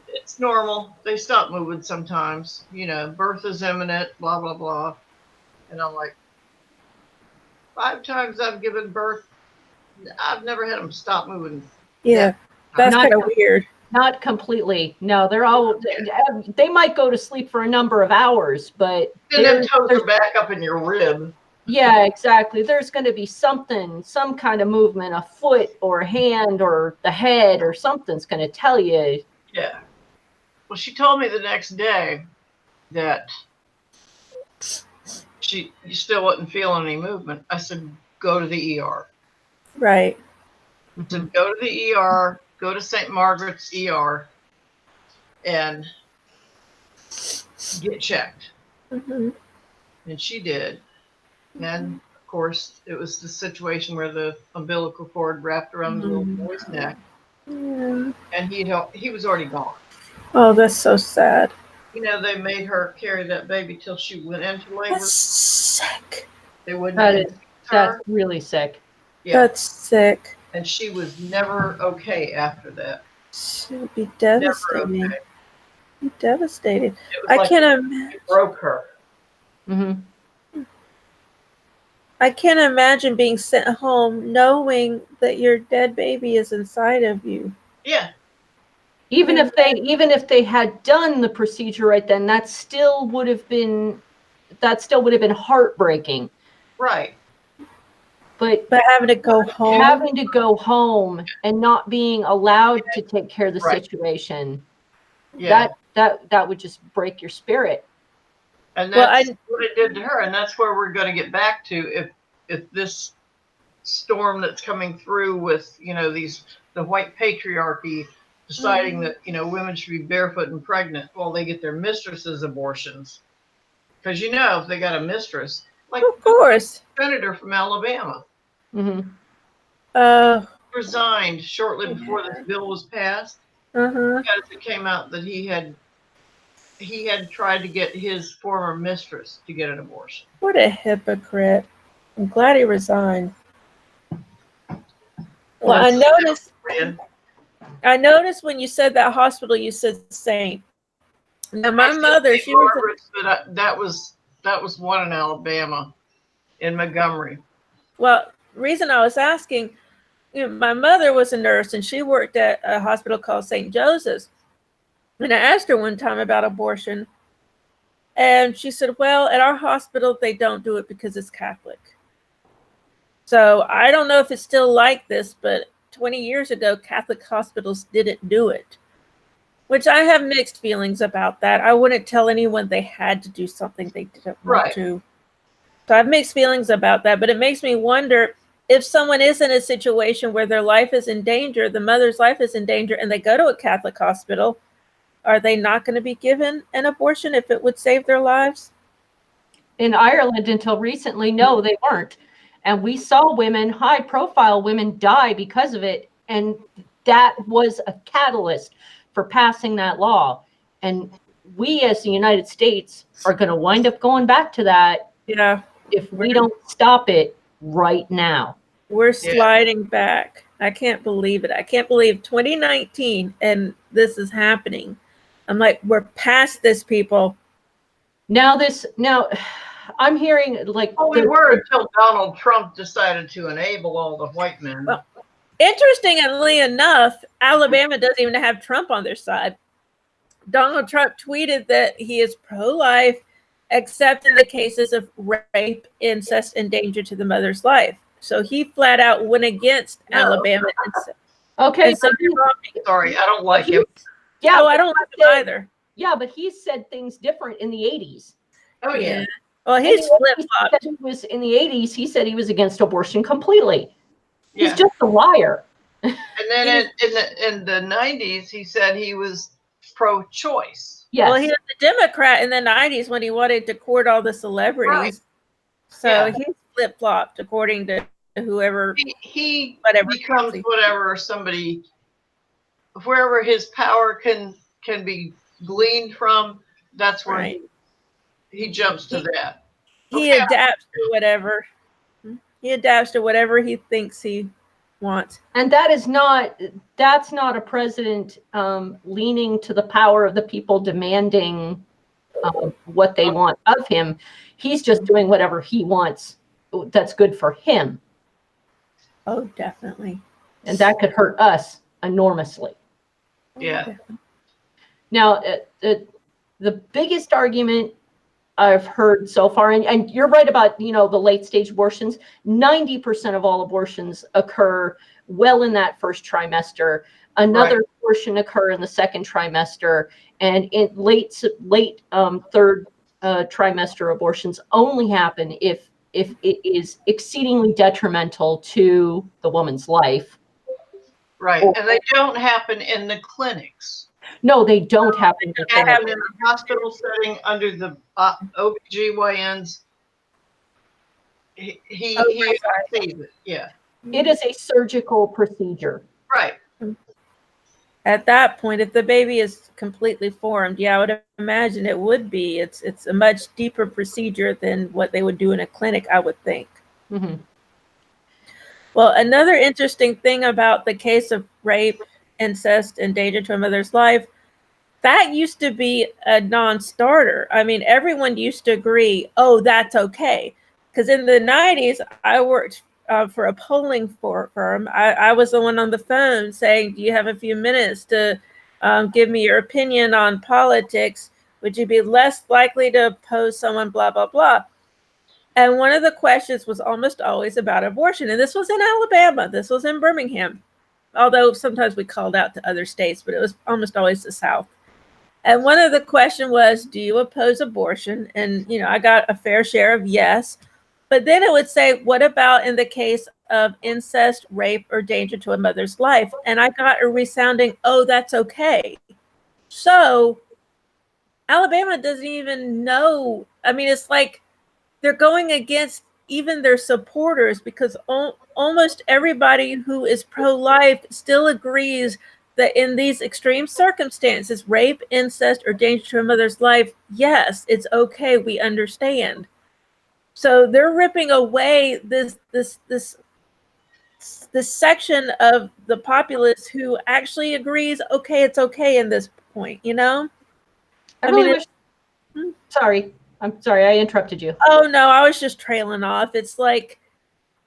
It's normal. They stop moving sometimes. Birth is imminent, blah, blah, blah. And I'm like, 5 times I've given birth, I've never had them stop moving. Yeah, that's kind of weird. Not completely. No, they might go to sleep for a number of hours, but then their toes are back up in your rib. Yeah, exactly. There's going to be some kind of movement, a foot or a hand or the head or something's going to tell you. Yeah. Well, she told me the next day that she still wasn't feeling any movement. I said, go to the ER. Right. I said, go to the ER, go to St. Margaret's ER, and get checked. And she did. And of course, it was the situation where the umbilical cord wrapped around the little boy's neck. And he was already gone. Oh, that's so sad. They made her carry that baby till she went into labor. That's sick. They wouldn't That is, induce that's her. really sick. Yeah, That's sick. and she was never okay after that. She would be Never devastating. okay. Be devastated. It was I like can't imagine. it broke her. Hmm. I can't imagine being sent home knowing that your dead baby is inside of you. Yeah, Even if they had done the procedure right then, that still would have been heartbreaking. right. But But having to go home. having to go home and not being allowed to take care of the Right. situation, Yeah, that would just break your spirit. and Well, that's what it did to her, and that's where we're going to get back to if this storm that's coming through with the white patriarchy deciding that women should be barefoot and pregnant while they get their mistresses abortions, because if they got a mistress like of course. the senator from Alabama Hmm. resigned shortly before this bill was passed because it came out that he had tried to get his former mistress to get an abortion. What a hypocrite. I'm glad he resigned. Well, I noticed when you said that hospital, you said Saint. Now, my mother, she was. But that was one in Alabama, in Montgomery. Well, reason I was asking, my mother was a nurse and she worked at a hospital called St. Joseph's. And I asked her one time about abortion. And she said, well, at our hospital, they don't do it because it's Catholic. So I don't know if it's still like this, but 20 years ago, Catholic hospitals didn't do it, which I have mixed feelings about that. I wouldn't tell anyone they had to do something they didn't want to. So I have mixed feelings about that, but it makes me wonder if someone is in a situation where their life is in danger, the mother's life is in danger, and they go to a Catholic hospital, are they not going to be given an abortion if it would save their lives? In Ireland, until recently, no, they weren't. And we saw women, high-profile women, die because of it. And that was a catalyst for passing that law. And we, as the United States, are going to wind up going back to that if we don't stop it right now. We're sliding back. I can't believe it. I can't believe 2019 and this is happening. I'm like, we're past this, people. Now I'm hearing like we were until Donald Trump decided to enable all the white men. Well, interestingly enough, Alabama doesn't even have Trump on their side. Donald Trump tweeted that he is pro-life, except in the cases of rape, incest, and danger to the mother's life. So he flat out went against Alabama. Okay, so sorry, I don't like him. Yeah, I don't like him either. Yeah, but he said things different in the 80s. Oh yeah. Well, he's flip-flopped. He was in the 80s. He said he was against abortion completely. Yeah. He's just a liar. And then in the 90s, he said he was pro-choice. Yes. Well, he was a Democrat in the 90s when he wanted to court all the celebrities. Right. So he's flip-flopped according to whoever. He becomes whatever somebody, wherever his power can be gleaned from. That's where he jumps to that. He adapts to whatever. He adapts to whatever he thinks he wants. And that's not a president leaning to the power of the people, demanding what they want of him. He's just doing whatever he wants that's good for him. Oh, definitely. And that could hurt us enormously. Yeah. Now, the biggest argument I've heard so far, and you're right about, the late stage abortions, 90% of all abortions occur well in that first trimester. Another portion occur in the second trimester, and in late third trimester abortions only happen if it is exceedingly detrimental to the woman's life. Right, and they don't happen in the clinics. No, they don't happen. They happen in the hospital setting under the OBGYNs. He sees it. Yeah. It is a surgical procedure. Right. at that point, if the baby is completely formed, yeah, I would imagine it would be. It's a much deeper procedure than what they would do in a clinic, I would think. Mhm. Well, another interesting thing about the case of rape, incest, and danger to a mother's life, that used to be a non-starter. I mean, everyone used to agree, oh, that's okay. Because in the 90s, I worked for a polling firm. I was the one on the phone saying, do you have a few minutes to give me your opinion on politics? Would you be less likely to oppose someone, blah, blah, blah? And one of the questions was almost always about abortion. And this was in Alabama. This was in Birmingham. Although sometimes we called out to other states, but it was almost always the South. And one of the question was, do you oppose abortion? And, I got a fair share of yes. But then it would say, what about in the case of incest, rape, or danger to a mother's life? And I got a resounding, oh, that's okay. So Alabama doesn't even know. I mean, it's like they're going against even their supporters, because almost everybody who is pro-life still agrees that in these extreme circumstances, rape, incest, or danger to a mother's life, yes, it's okay. We understand. So they're ripping away this section of the populace who actually agrees, okay, it's okay in this point, I I really mean, wish. Sorry, I'm sorry, I interrupted you. Oh no, I was just trailing off. It's like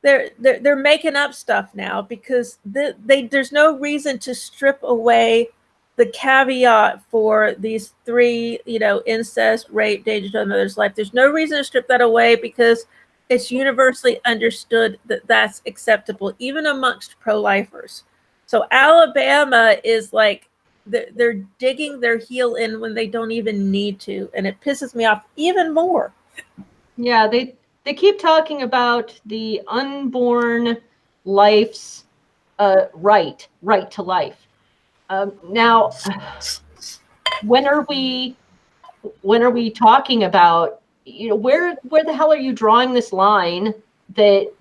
they're making up stuff now, because there's no reason to strip away the caveat for these three, incest, rape, danger to a mother's life. There's no reason to strip that away, because it's universally understood that that's acceptable, even amongst pro-lifers. So Alabama is like, they're digging their heel in when they don't even need to, and it pisses me off even more. Yeah, they keep talking about the unborn life's right to life. Now, when are we talking about, where the hell are you drawing this line that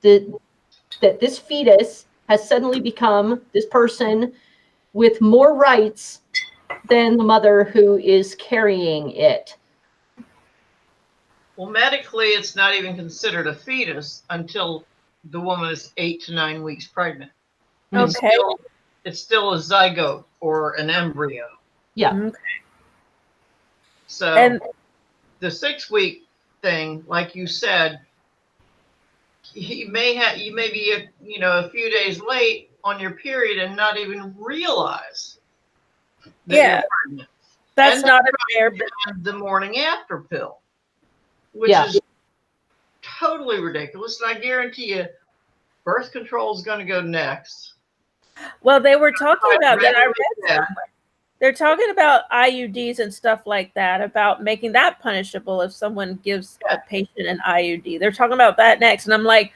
that this fetus has suddenly become this person with more rights than the mother who is carrying it? Well, medically, it's not even considered a fetus until the woman is 8 to 9 weeks pregnant. Okay. It's still a zygote or an embryo. Yeah. Okay. So And the 6-week thing, like you said, you may be a few days late on your period and not even realize that you're pregnant. that's and not a fair. the morning after pill, which is totally ridiculous. And I guarantee you, birth control is going to go next. Well, they were talking about that. I read somewhere. They're talking about IUDs and stuff like that, about making that punishable if someone gives a patient an IUD. They're talking about that next. And I'm like,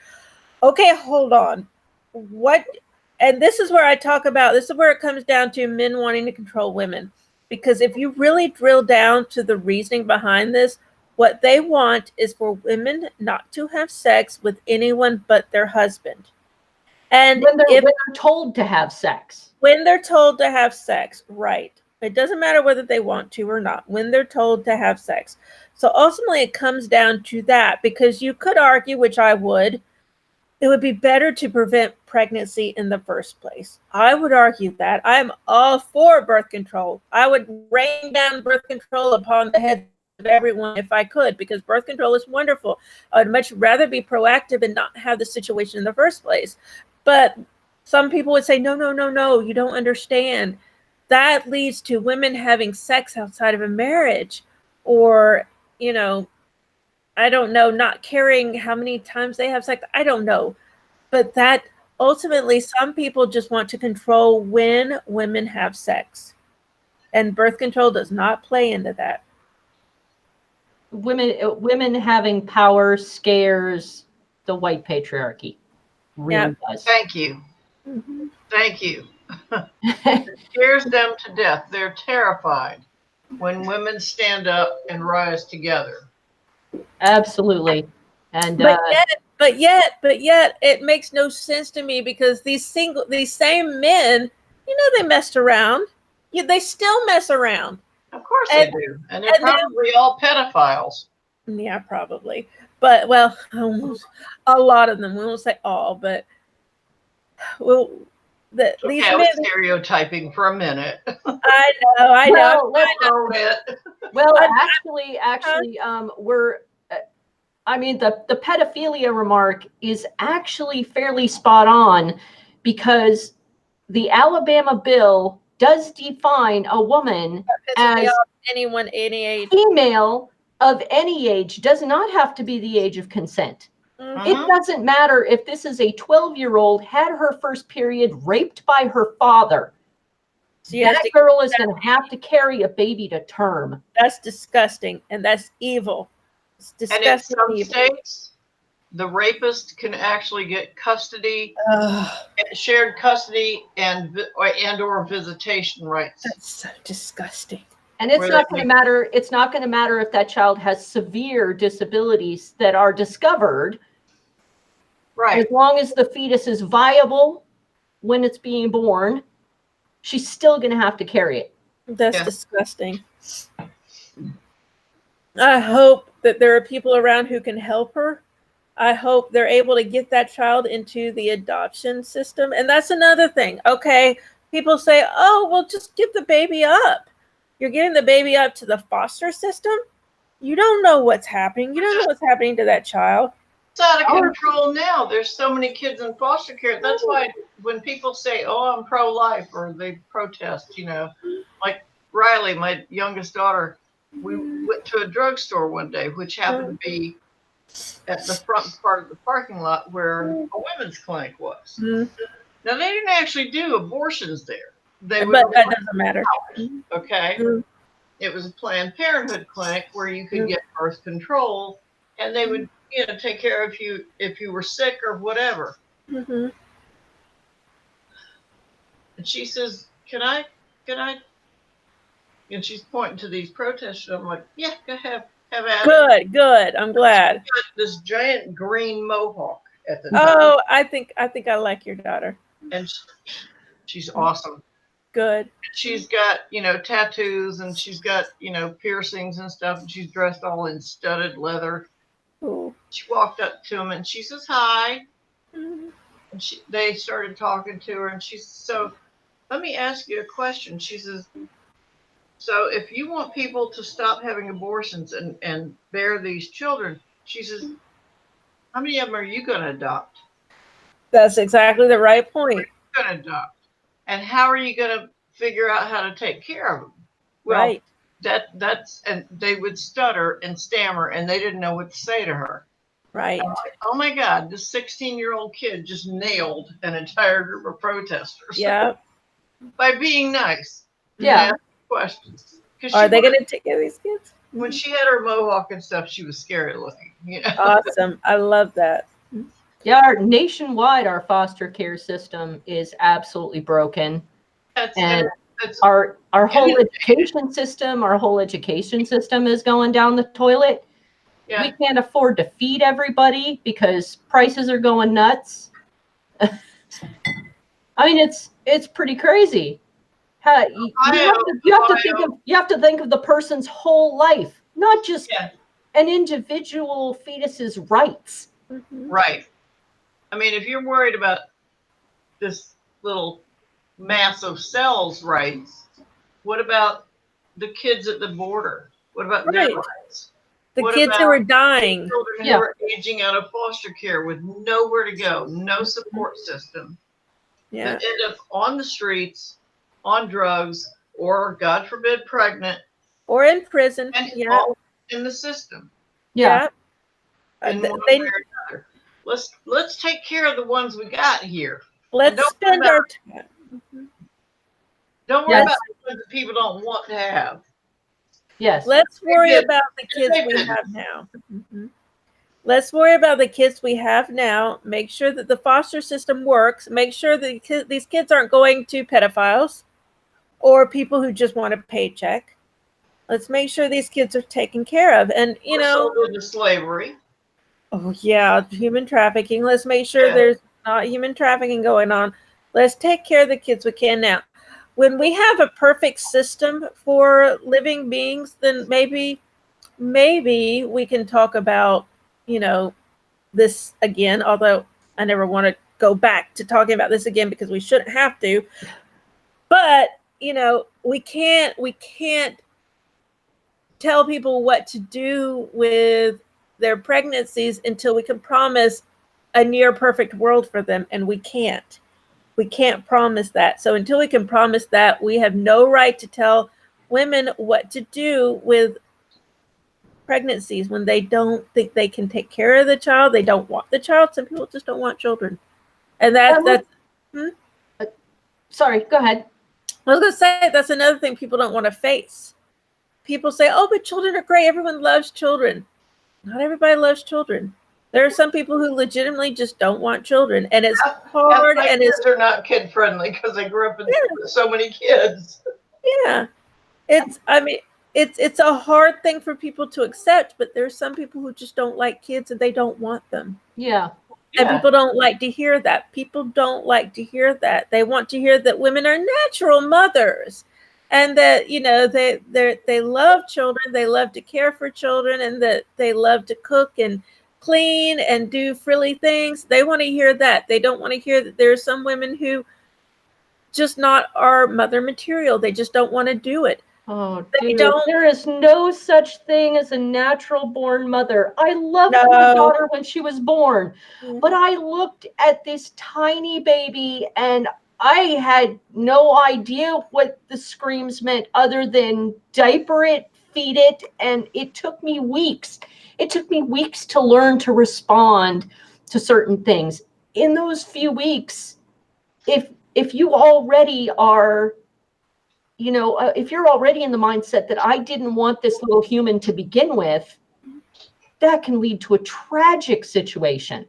okay, hold on. What? And this is where this is where it comes down to men wanting to control women. Because if you really drill down to the reasoning behind this, what they want is for women not to have sex with anyone but their husband. And when they're told to have sex. When they're told to have sex, right. It doesn't matter whether they want to or not, when they're told to have sex. So ultimately it comes down to that, because you could argue, which I would, it would be better to prevent pregnancy in the first place. I would argue that. I'm all for birth control. I would rain down birth control upon the heads of everyone if I could, because birth control is wonderful. I'd much rather be proactive and not have the situation in the first place. But some people would say, no, you don't understand. That leads to women having sex outside of a marriage, or, I don't know, not caring how many times they have sex. I don't know. But that ultimately, some people just want to control when women have sex. And birth control does not play into that. Women having power scares the white patriarchy. Really does. Thank you. Mm-hmm. Thank you. It scares them to death. They're terrified when women stand up and rise together. Absolutely. And but yet it makes no sense to me, because these same men You know they messed around. Yeah, they still mess around. Of course they do. And they're and then- probably all pedophiles. Yeah, probably. But well, a lot of them. We won't say all, but well, these Okay, I men. was stereotyping for a minute. I know. I know. Well, Throw it. well, I'm- actually, we're. I mean, the pedophilia remark is actually fairly spot on, because the Alabama bill does define a woman as anyone, any age. female of any age. Does not have to be the age of consent. Mhm. It doesn't matter if this is a 12-year-old had her first period, raped by her father. That girl is going to have to carry a baby to term. That's disgusting, and that's evil. It's And in disgusting. some evil. states, the rapist can actually get custody, Ugh, shared custody, and or visitation rights. that's so disgusting. And it's Where not they going to matter. It's not going to matter if that child has severe disabilities that are discovered, Right. as long as the fetus is viable when it's being born. She's still going to have to carry it. That's Yeah. disgusting. I hope that there are people around who can help her. I hope they're able to get that child into the adoption system. And that's another thing. Okay, people say, oh, well, just give the baby up. You're giving the baby up to the foster system? You don't know what's happening. You don't know what's happening to that child. It's out of control now. There's so many kids in foster care. That's why when people say, oh, I'm pro-life, or they protest, like Riley, my youngest daughter, we went to a drugstore one day, which happened to be at the front part of the parking lot where a women's clinic was. Mhm. Now, they didn't actually do abortions there. They would, But that doesn't matter. okay? Mhm. It was a Planned Parenthood clinic where you could get birth control, and they would, take care of you if you were sick or whatever. Mhm. And she says, can I? And she's pointing to these protesters. I'm like, yeah, go have at it. Good. I'm glad. She's got this giant green mohawk at the top. Oh, I think I like your daughter. And she's awesome. Good. She's got, tattoos, and she's got, piercings and stuff, and she's dressed all in studded leather. Ooh. She walked up to him and she says, hi. Mhm. And they started talking to her, and she says, so let me ask you a question. She says, so if you want people to stop having abortions and bear these children, she says, how many of them are you going to adopt? That's exactly the right point. Going to adopt. And how are you going to figure out how to take care of them? Well, Right. and they would stutter and stammer, and they didn't know what to say to her. Right. Like, oh my God, this 16-year-old kid just nailed an entire group of protesters. Yeah. By being nice. Yeah. Ask questions. Are they going to take care of these kids? When she had her mohawk and stuff, she was scary looking. Awesome. I love that. Yeah, nationwide, our foster care system is absolutely broken. And our whole education system is going down the toilet. Yeah. We can't afford to feed everybody because prices are going nuts. I mean, it's pretty crazy. You have to think of the person's whole life, not just an individual fetus's rights. Mhm. Right. I mean, if you're worried about this little mass of cells' rights, what about the kids at the border? What about their Right. rights? The What kids who about are dying. Children who are aging out of foster care with nowhere to go, no support system, Yeah. that end up on the streets, on drugs, or God forbid, pregnant, Or in prison. and Yeah. all in the system. Yeah. In one They, way or another. Let's take care of the ones we got here. let's don't spend worry our time. Don't worry Yes. about the ones that people don't want to have. Yes. Let's worry did. about the kids They we did. have now. Mhm. Let's worry about the kids we have now. Make sure that the foster system works. Make sure that these kids aren't going to pedophiles or people who just want a paycheck. Let's make sure these kids are taken care of. And, Or sold into slavery. oh, yeah, human trafficking. Let's make sure Yeah. there's not human trafficking going on. Let's take care of the kids we can now. when we have a perfect system for living beings, then maybe we can talk about, this again, although I never want to go back to talking about this again because we shouldn't have to. But, we can't tell people what to do with their pregnancies until we can promise a near perfect world for them, and we can't promise that. So until we can promise that, we have no right to tell women what to do with pregnancies when they don't think they can take care of the child. They don't want the child. Some people just don't want children, and that's Sorry, go ahead. I was going to say, that's another thing people don't want to face. People say, oh, but children are great, everyone loves children. Not everybody loves children. There are some people who legitimately just don't want children, and it's hard. My kids are not kid friendly because I grew up with so many kids. Yeah, it's a hard thing for people to accept, but there's some people who just don't like kids and they don't want them. Yeah. And people don't like to hear that. People don't like to hear that. They want to hear that women are natural mothers, and that they love children, they love to care for children, and that they love to cook and clean and do frilly things. They want to hear that. They don't want to hear that there are some women who just not are mother material. They just don't want to do it. Oh, dude, there is no such thing as a natural born mother. I loved my daughter when she was born, but I looked at this tiny baby and I had no idea what the screams meant other than diaper it, feed it, and it took me weeks. It took me weeks to learn to respond to certain things. In those few weeks, if you already are, if you're already in the mindset that I didn't want this little human to begin with, that can lead to a tragic situation.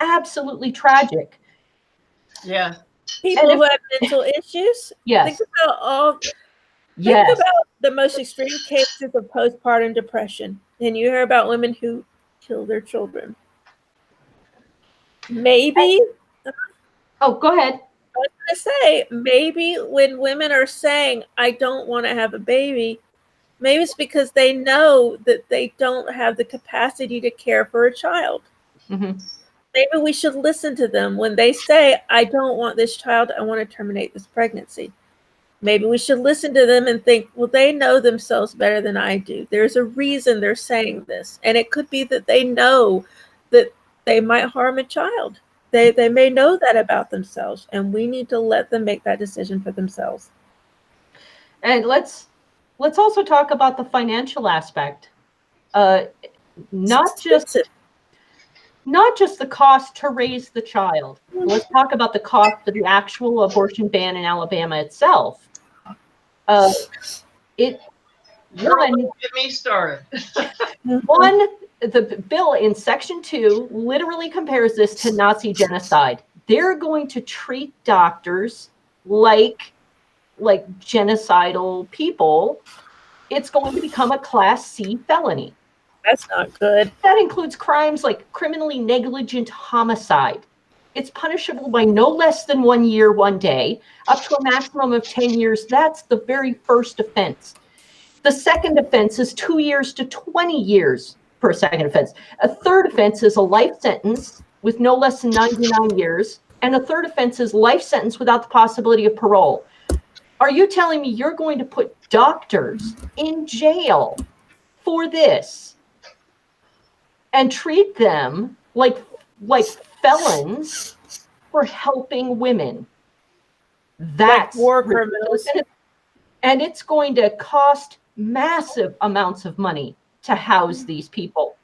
Absolutely tragic. Yeah. People who have mental issues. Yes. Think about the most extreme cases of postpartum depression, and you hear about women who kill their children. Maybe. Oh, go ahead. I was going to say, maybe when women are saying, I don't want to have a baby, maybe it's because they know that they don't have the capacity to care for a child. Mm-hmm. Maybe we should listen to them when they say, I don't want this child, I want to terminate this pregnancy. Maybe we should listen to them and think, well, they know themselves better than I do. There's a reason they're saying this. And it could be that they know that they might harm a child. They may know that about themselves, and we need to let them make that decision for themselves. And let's also talk about the financial aspect. Not just the cost to raise the child. Let's talk about the cost of the actual abortion ban in Alabama itself. Get me started. The bill in Section 2 literally compares this to Nazi genocide. They're going to treat doctors like genocidal people. It's going to become a Class C felony. That's not good. That includes crimes like criminally negligent homicide. It's punishable by no less than 1 year, 1 day, up to a maximum of 10 years. That's the very first offense. The second offense is 2 years to 20 years per second offense. A third offense is a life sentence with no less than 99 years. And a third offense is life sentence without the possibility of parole. Are you telling me you're going to put doctors in jail for this and treat them like felons for helping women? That's war criminals. And it's going to cost massive amounts of money to house these people.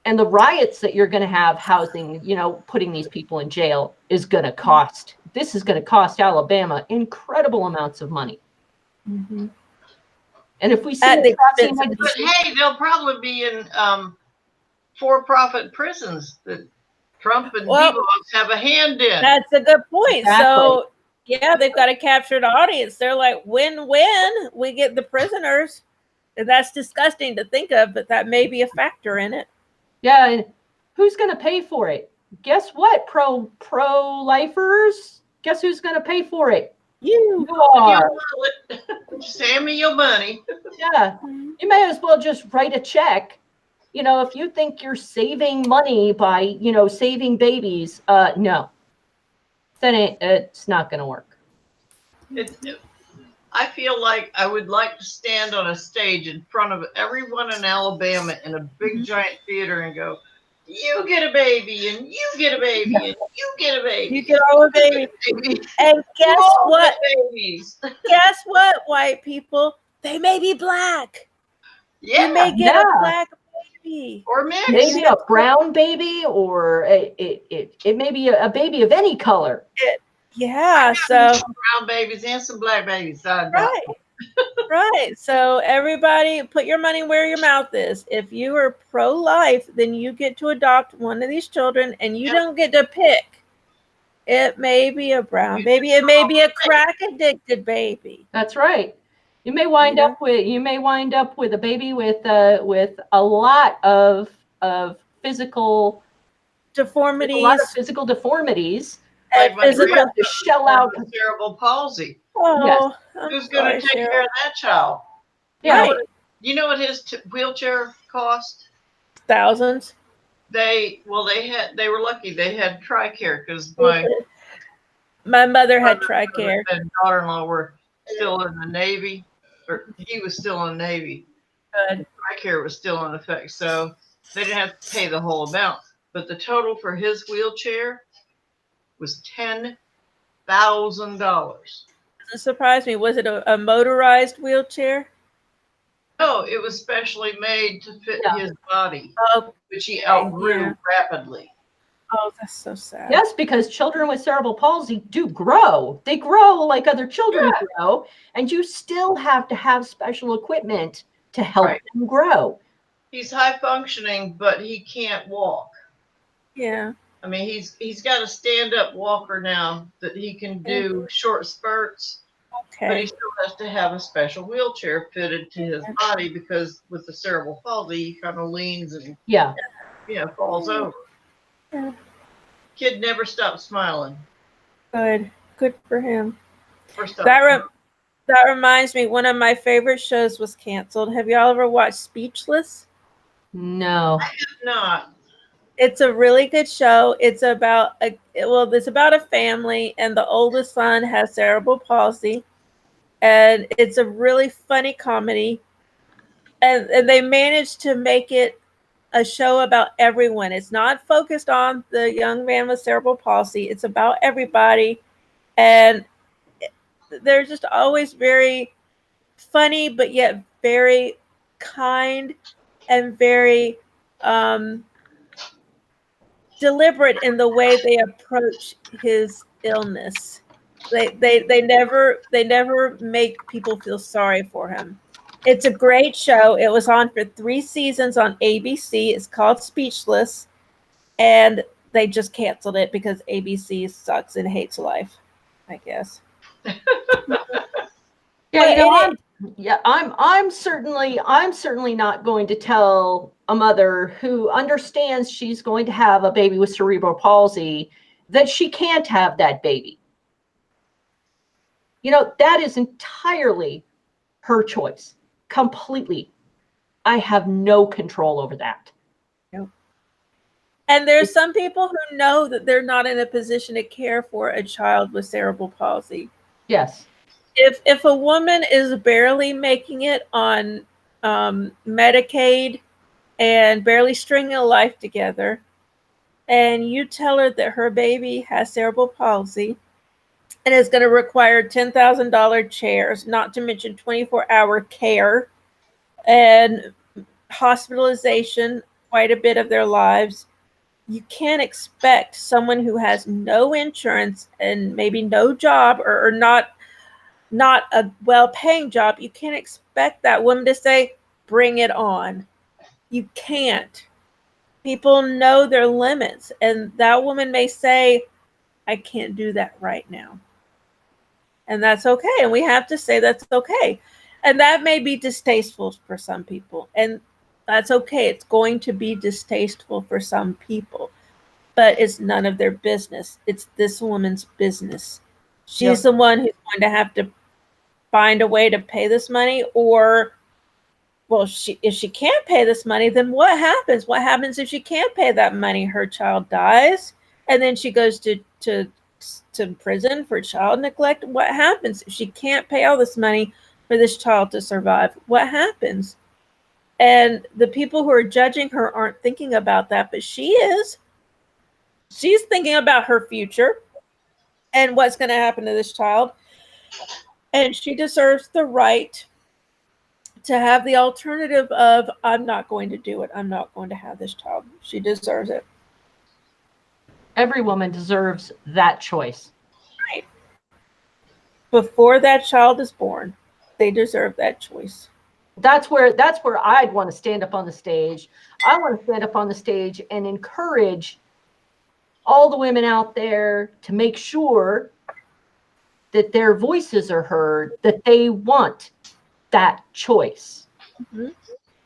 And the riots that you're going to have housing, putting these people in jail is going to cost. This is going to cost Alabama incredible amounts of money. Mm-hmm. And if we see but hey, they'll probably be in for-profit prisons that Trump and people have a hand in. That's a good point. Exactly. So, yeah, they've got to capture the audience. They're like, win-win. We get the prisoners. And that's disgusting to think of, but that may be a factor in it. Yeah, and who's going to pay for it? Guess what, pro-lifers? Guess who's going to pay for it? You. You are. Just hand me your money. Yeah. You may as well just write a check. If you think you're saving money by, saving babies, no. Then it's not going to work. I feel like I would like to stand on a stage in front of everyone in Alabama in a big giant theater and go, you get a baby, and you get a baby, and you get a baby. You get all the babies. And guess what? Babies. Guess what, white people? They may be black. Yeah. You may get a black baby. Or mixed. Maybe a brown baby, or it may be a baby of any color. Yeah, so some brown babies and some black babies. Right. Right. So everybody put your money where your mouth is. If you are pro-life, then you get to adopt one of these children and you don't get to pick. It may be a brown baby. It may be a crack addicted baby. That's right. You may wind up with a baby with a lot of physical deformities. A lot of physical deformities. Like my physical grandmother to shell out cerebral palsy. Oh, yes. Who's going to take care of that child? Yeah. You know what his wheelchair cost? Thousands. They were lucky. They had TRICARE because my mother had TRICARE. And daughter-in-law were still in the Navy, or he was still in the Navy. Good. TRICARE was still in effect, so they didn't have to pay the whole amount. But the total for his wheelchair was $10,000. Doesn't surprise me. Was it a motorized wheelchair? No, it was specially made to fit his body, which he outgrew rapidly. Oh, that's so sad. Yes, because children with cerebral palsy do grow. They grow like other children grow, and you still have to have special equipment to help them grow. He's high functioning, but he can't walk. Yeah. I mean, he's got a stand-up walker now that he can do short spurts. Okay. But he still has to have a special wheelchair fitted to his body because with the cerebral palsy, he kind of leans and falls over. Yeah. Kid never stopped smiling. Good for him. That reminds me, one of my favorite shows was canceled. Have y'all ever watched Speechless? No. I have not. It's a really good show. It's about a family, and the oldest son has cerebral palsy, and it's a really funny comedy. And they managed to make it a show about everyone. It's not focused on the young man with cerebral palsy. It's about everybody, and they're just always very funny, but yet very kind and very deliberate in the way they approach his illness. They never make people feel sorry for him. It's a great show. It was on for 3 seasons on ABC. It's called Speechless, and they just canceled it because ABC sucks and hates life, I guess. I'm certainly not going to tell a mother who understands she's going to have a baby with cerebral palsy that she can't have that baby. That is entirely her choice. Completely. I have no control over that. Yep. And there's some people who know that they're not in a position to care for a child with cerebral palsy. Yes. If a woman is barely making it on Medicaid and barely stringing a life together, and you tell her that her baby has cerebral palsy and is going to require $10,000 chairs, not to mention 24-hour care and hospitalization quite a bit of their lives, you can't expect someone who has no insurance and maybe no job or not a well-paying job, you can't expect that woman to say, bring it on. You can't. People know their limits, and that woman may say, I can't do that right now. And that's okay. And we have to say that's okay. And that may be distasteful for some people. And that's okay. It's going to be distasteful for some people. But it's none of their business. It's this woman's business. She's the one who's going to have to find a way to pay this money, or, well, if she can't pay this money, then what happens? What happens if she can't pay that money? Her child dies, and then she goes to prison for child neglect. What happens if she can't pay all this money for this child to survive? What happens? And the people who are judging her aren't thinking about that, but she is. She's thinking about her future and what's going to happen to this child. And she deserves the right to have the alternative of, I'm not going to do it. I'm not going to have this child. She deserves it. Every woman deserves that choice. Right. Before that child is born, they deserve that choice. That's where I'd want to stand up on the stage. I want to stand up on the stage and encourage all the women out there to make sure that their voices are heard, that they want that choice. Mm-hmm.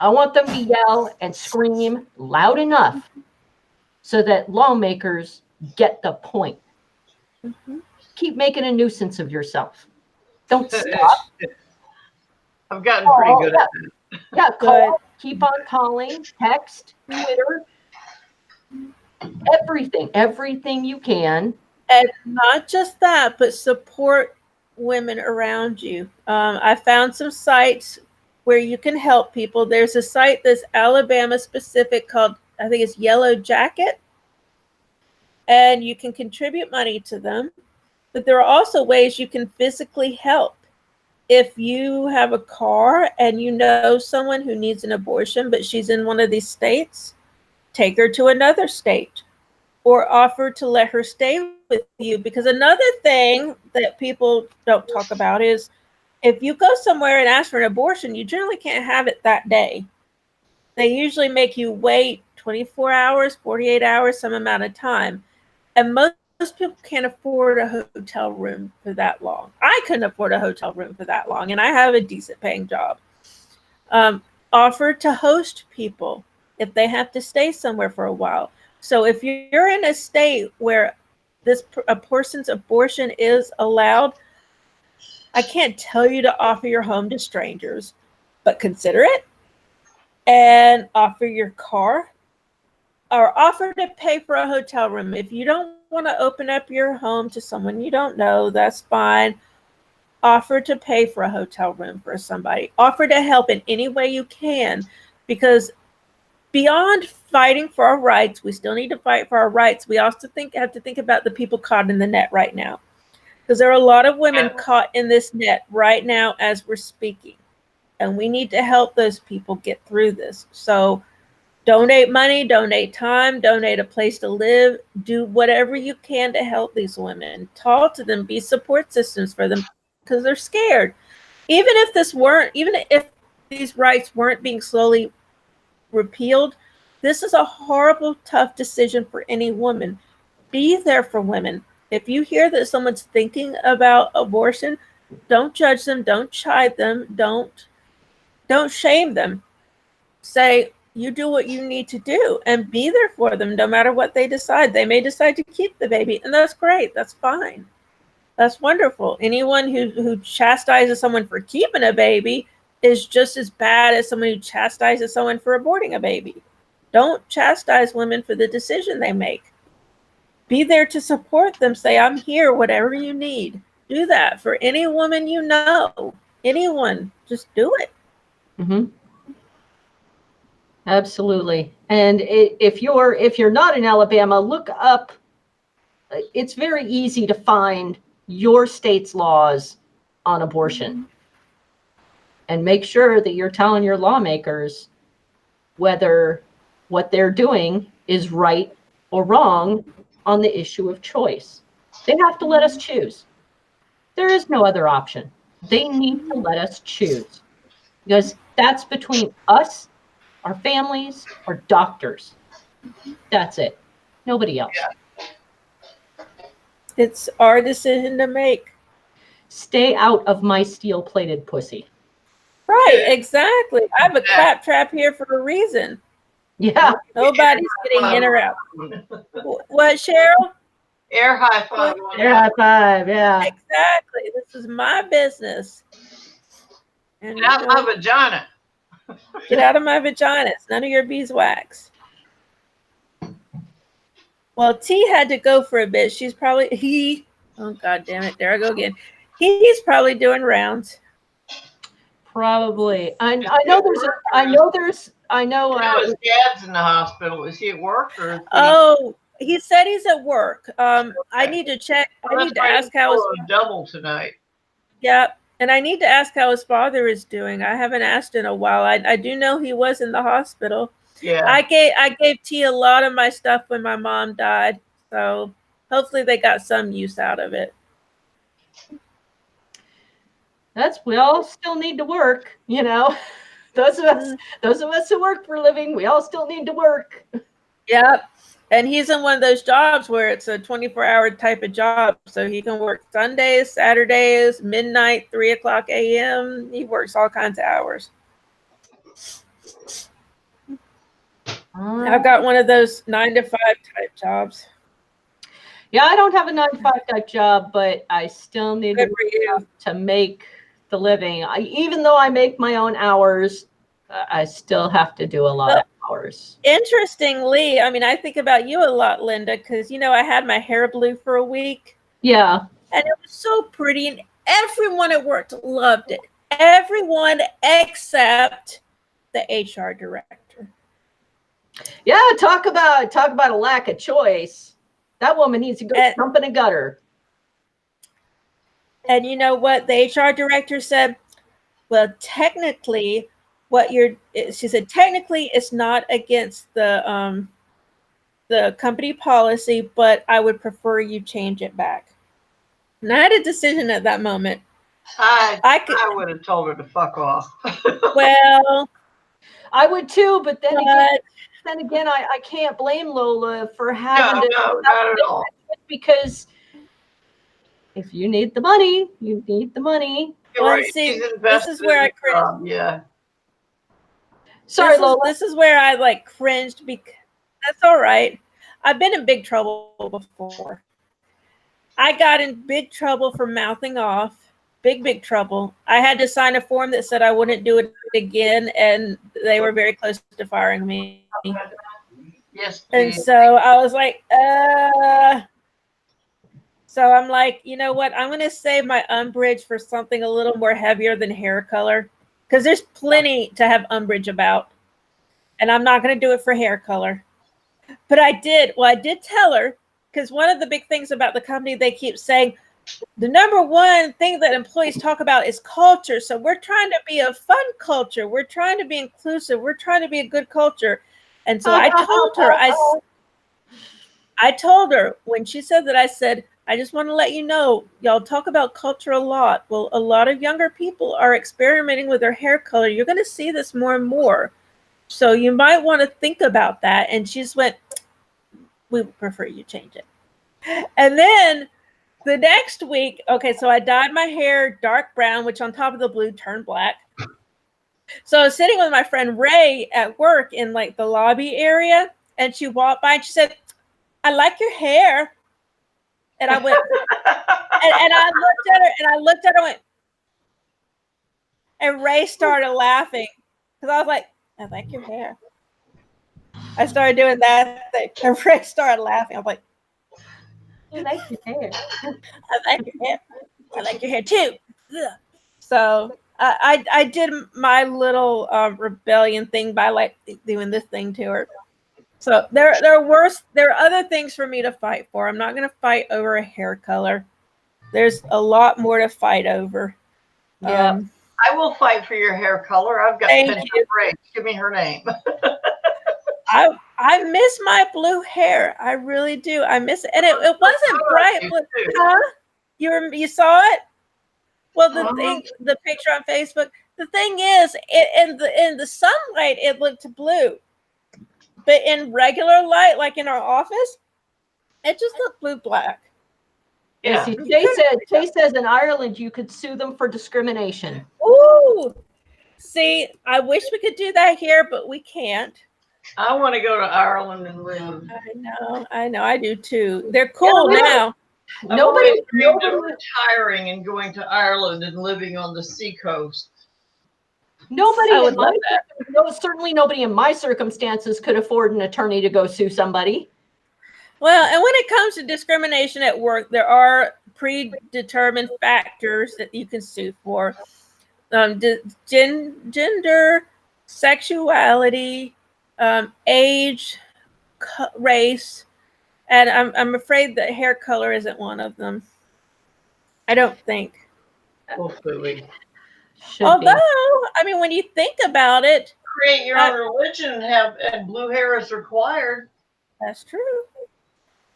I want them to yell and scream loud enough so that lawmakers get the point. Mm-hmm. Keep making a nuisance of yourself. Don't stop. I've gotten pretty good at that. Yeah, call, keep on calling, text, Twitter, everything you can. And not just that, but support women around you. I found some sites where you can help people. There's a site that's Alabama specific called, I think it's Yellow Jacket, and you can contribute money to them. But there are also ways you can physically help. If you have a car and you know someone who needs an abortion, but she's in one of these states, take her to another state or offer to let her stay with you. Because another thing that people don't talk about is if you go somewhere and ask for an abortion, you generally can't have it that day. They usually make you wait 24 hours, 48 hours, some amount of time. And most people can't afford a hotel room for that long. I couldn't afford a hotel room for that long, and I have a decent paying job. Offer to host people if they have to stay somewhere for a while. So if you're in a state where a person's abortion is allowed, I can't tell you to offer your home to strangers, but consider it and offer your car or offer to pay for a hotel room. If you don't want to open up your home to someone you don't know, that's fine. Offer to pay for a hotel room for somebody. Offer to help in any way you can, because beyond fighting for our rights, we still need to fight for our rights. We also have to think about the people caught in the net right now, because there are a lot of women caught in this net right now as we're speaking, and we need to help those people get through this. So donate money, donate time, donate a place to live, do whatever you can to help these women. Talk to them, be support systems for them, because they're scared. Even if these rights weren't being slowly repealed, this is a horrible, tough decision for any woman. Be there for women. If you hear that someone's thinking about abortion, don't judge them, don't chide them, don't shame them. Say, you do what you need to do and be there for them no matter what they decide. They may decide to keep the baby, and that's great. That's fine. That's wonderful. Anyone who chastises someone for keeping a baby is just as bad as someone who chastises someone for aborting a baby. Don't chastise women for the decision they make. Be there to support them. Say, I'm here, whatever you need. Do that for any woman you know. Anyone, just do it. Mm-hmm. Absolutely. And if you're not in Alabama, look up. It's very easy to find your state's laws on abortion, and make sure that you're telling your lawmakers whether what they're doing is right or wrong on the issue of choice. They have to let us choose. There is no other option. They need to let us choose, because that's between us, our families, our doctors. That's it. Nobody else. Yeah. It's our decision to make. Stay out of my steel-plated pussy. Right, exactly. I have a clap trap here for a reason. Yeah. Nobody's getting in or out. What, Cheryl? Air high five. Air high five, yeah. Exactly. This is my business. And Get out my vagina. get out of my vagina. It's none of your beeswax. Well, T had to go for a bit. She's probably oh god damn it. There I go again. He's probably doing rounds. Probably. I know His dad's in the hospital. Is he at work or? Is he... Oh, he said he's at work. I need to check. I need to ask how his double tonight. yeah, and I need to ask how his father is doing. I haven't asked in a while. I do know he was in the hospital. Yeah. I gave T a lot of my stuff when my mom died, so hopefully they got some use out of it. we all still need to work, you know. Those of us who work for a living, we all still need to work. Yep. And he's in one of those jobs where it's a 24-hour type of job. So he can work Sundays, Saturdays, midnight, 3 o'clock a.m. He works all kinds of hours. I've got one of those 9-to-5 type jobs. Yeah, I don't have a 9-to-5 type job, but I still need to make the living. Even though I make my own hours, I still have to do a lot of hours. Interestingly, I mean, I think about you a lot, Linda, because, you know, I had my hair blue for a week. Yeah. And it was so pretty, and everyone at work loved it. Everyone except the HR director. Yeah, talk about a lack of choice. That woman needs to go jump in a gutter. And you know what? The HR director said, well, technically, she said, technically it's not against the company policy, but I would prefer you change it back. And I had a decision at that moment. I would have told her to fuck off. Well, I would too, but then again, I can't blame Lola for having no, not at all. Because if you need the money, you need the money. Well, right. See, this is where I cringed. Yeah. Sorry, Lola. This is where I like cringed because that's all right. I've been in big trouble before. I got in big trouble for mouthing off. Big trouble. I had to sign a form that said I wouldn't do it again, and they were very close to firing me. Yes. And so I was like, So I'm like, you know what? I'm going to save my umbrage for something a little more heavier than hair color, because there's plenty to have umbrage about, and I'm not going to do it for hair color. But I did tell her, because one of the big things about the company, they keep saying, the number one thing that employees talk about is culture. So we're trying to be a fun culture. We're trying to be inclusive. We're trying to be a good culture. And so I told her when she said that, I said, I just want to let you know, y'all talk about culture a lot. Well, a lot of younger people are experimenting with their hair color. You're going to see this more and more. So you might want to think about that. And she just went, we prefer you change it. And then the next week, okay, so I dyed my hair dark brown, which on top of the blue turned black. So I was sitting with my friend Ray at work in like the lobby area, and she walked by and she said, I like your hair. And I went, and I looked at her and went, and Ray started laughing because I was like, I like your hair. I started doing that thing, and Ray started laughing. I was like, I like your hair. I like your hair. I like your hair too. Ugh. So I did my little rebellion thing by like doing this thing to her. So there are other things for me to fight for. I'm not going to fight over a hair color. There's a lot more to fight over. Yeah. I will fight for your hair color. I've got picture Ray. Give me her name. I miss my blue hair. I really do. I miss it. And it wasn't bright blue. Huh? You saw it? Well, the picture on Facebook. The thing is, in the sunlight, it looked blue. But in regular light, like in our office, it just looked blue-black. Yeah. See, Jay says in Ireland you could sue them for discrimination. Ooh. See, I wish we could do that here, but we can't. I want to go to Ireland and live. I know, I do too. They're cool Yeah, now. I've Nobody, always dreamed of nobody, retiring and going to Ireland and living on the seacoast. nobody I would in my, love that. no, certainly nobody in my circumstances could afford an attorney to go sue somebody. Well, and when it comes to discrimination at work, there are predetermined factors that you can sue for. Gender, sexuality, age, race, and I'm afraid that hair color isn't one of them. I don't think. Oh, phooey. Should Although, be. I mean, when you think about it, Create your own religion and blue hair is required. that's true.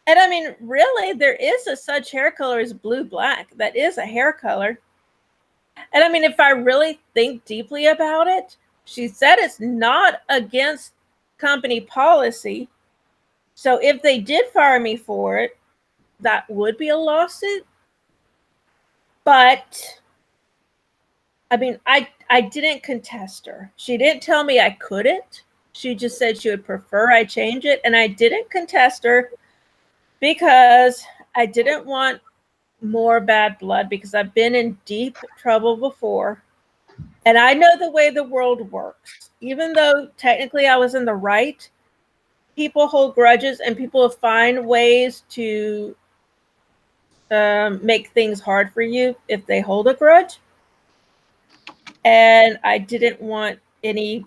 And I mean, really, there is a such hair color as blue-black. That is a hair color. And I mean, if I really think deeply about it, she said it's not against company policy. So if they did fire me for it, that would be a lawsuit. But I mean, I didn't contest her. She didn't tell me I couldn't. She just said she would prefer I change it. And I didn't contest her because I didn't want more bad blood, because I've been in deep trouble before. And I know the way the world works. Even though technically I was in the right, people hold grudges and people find ways to make things hard for you if they hold a grudge. And I just didn't want any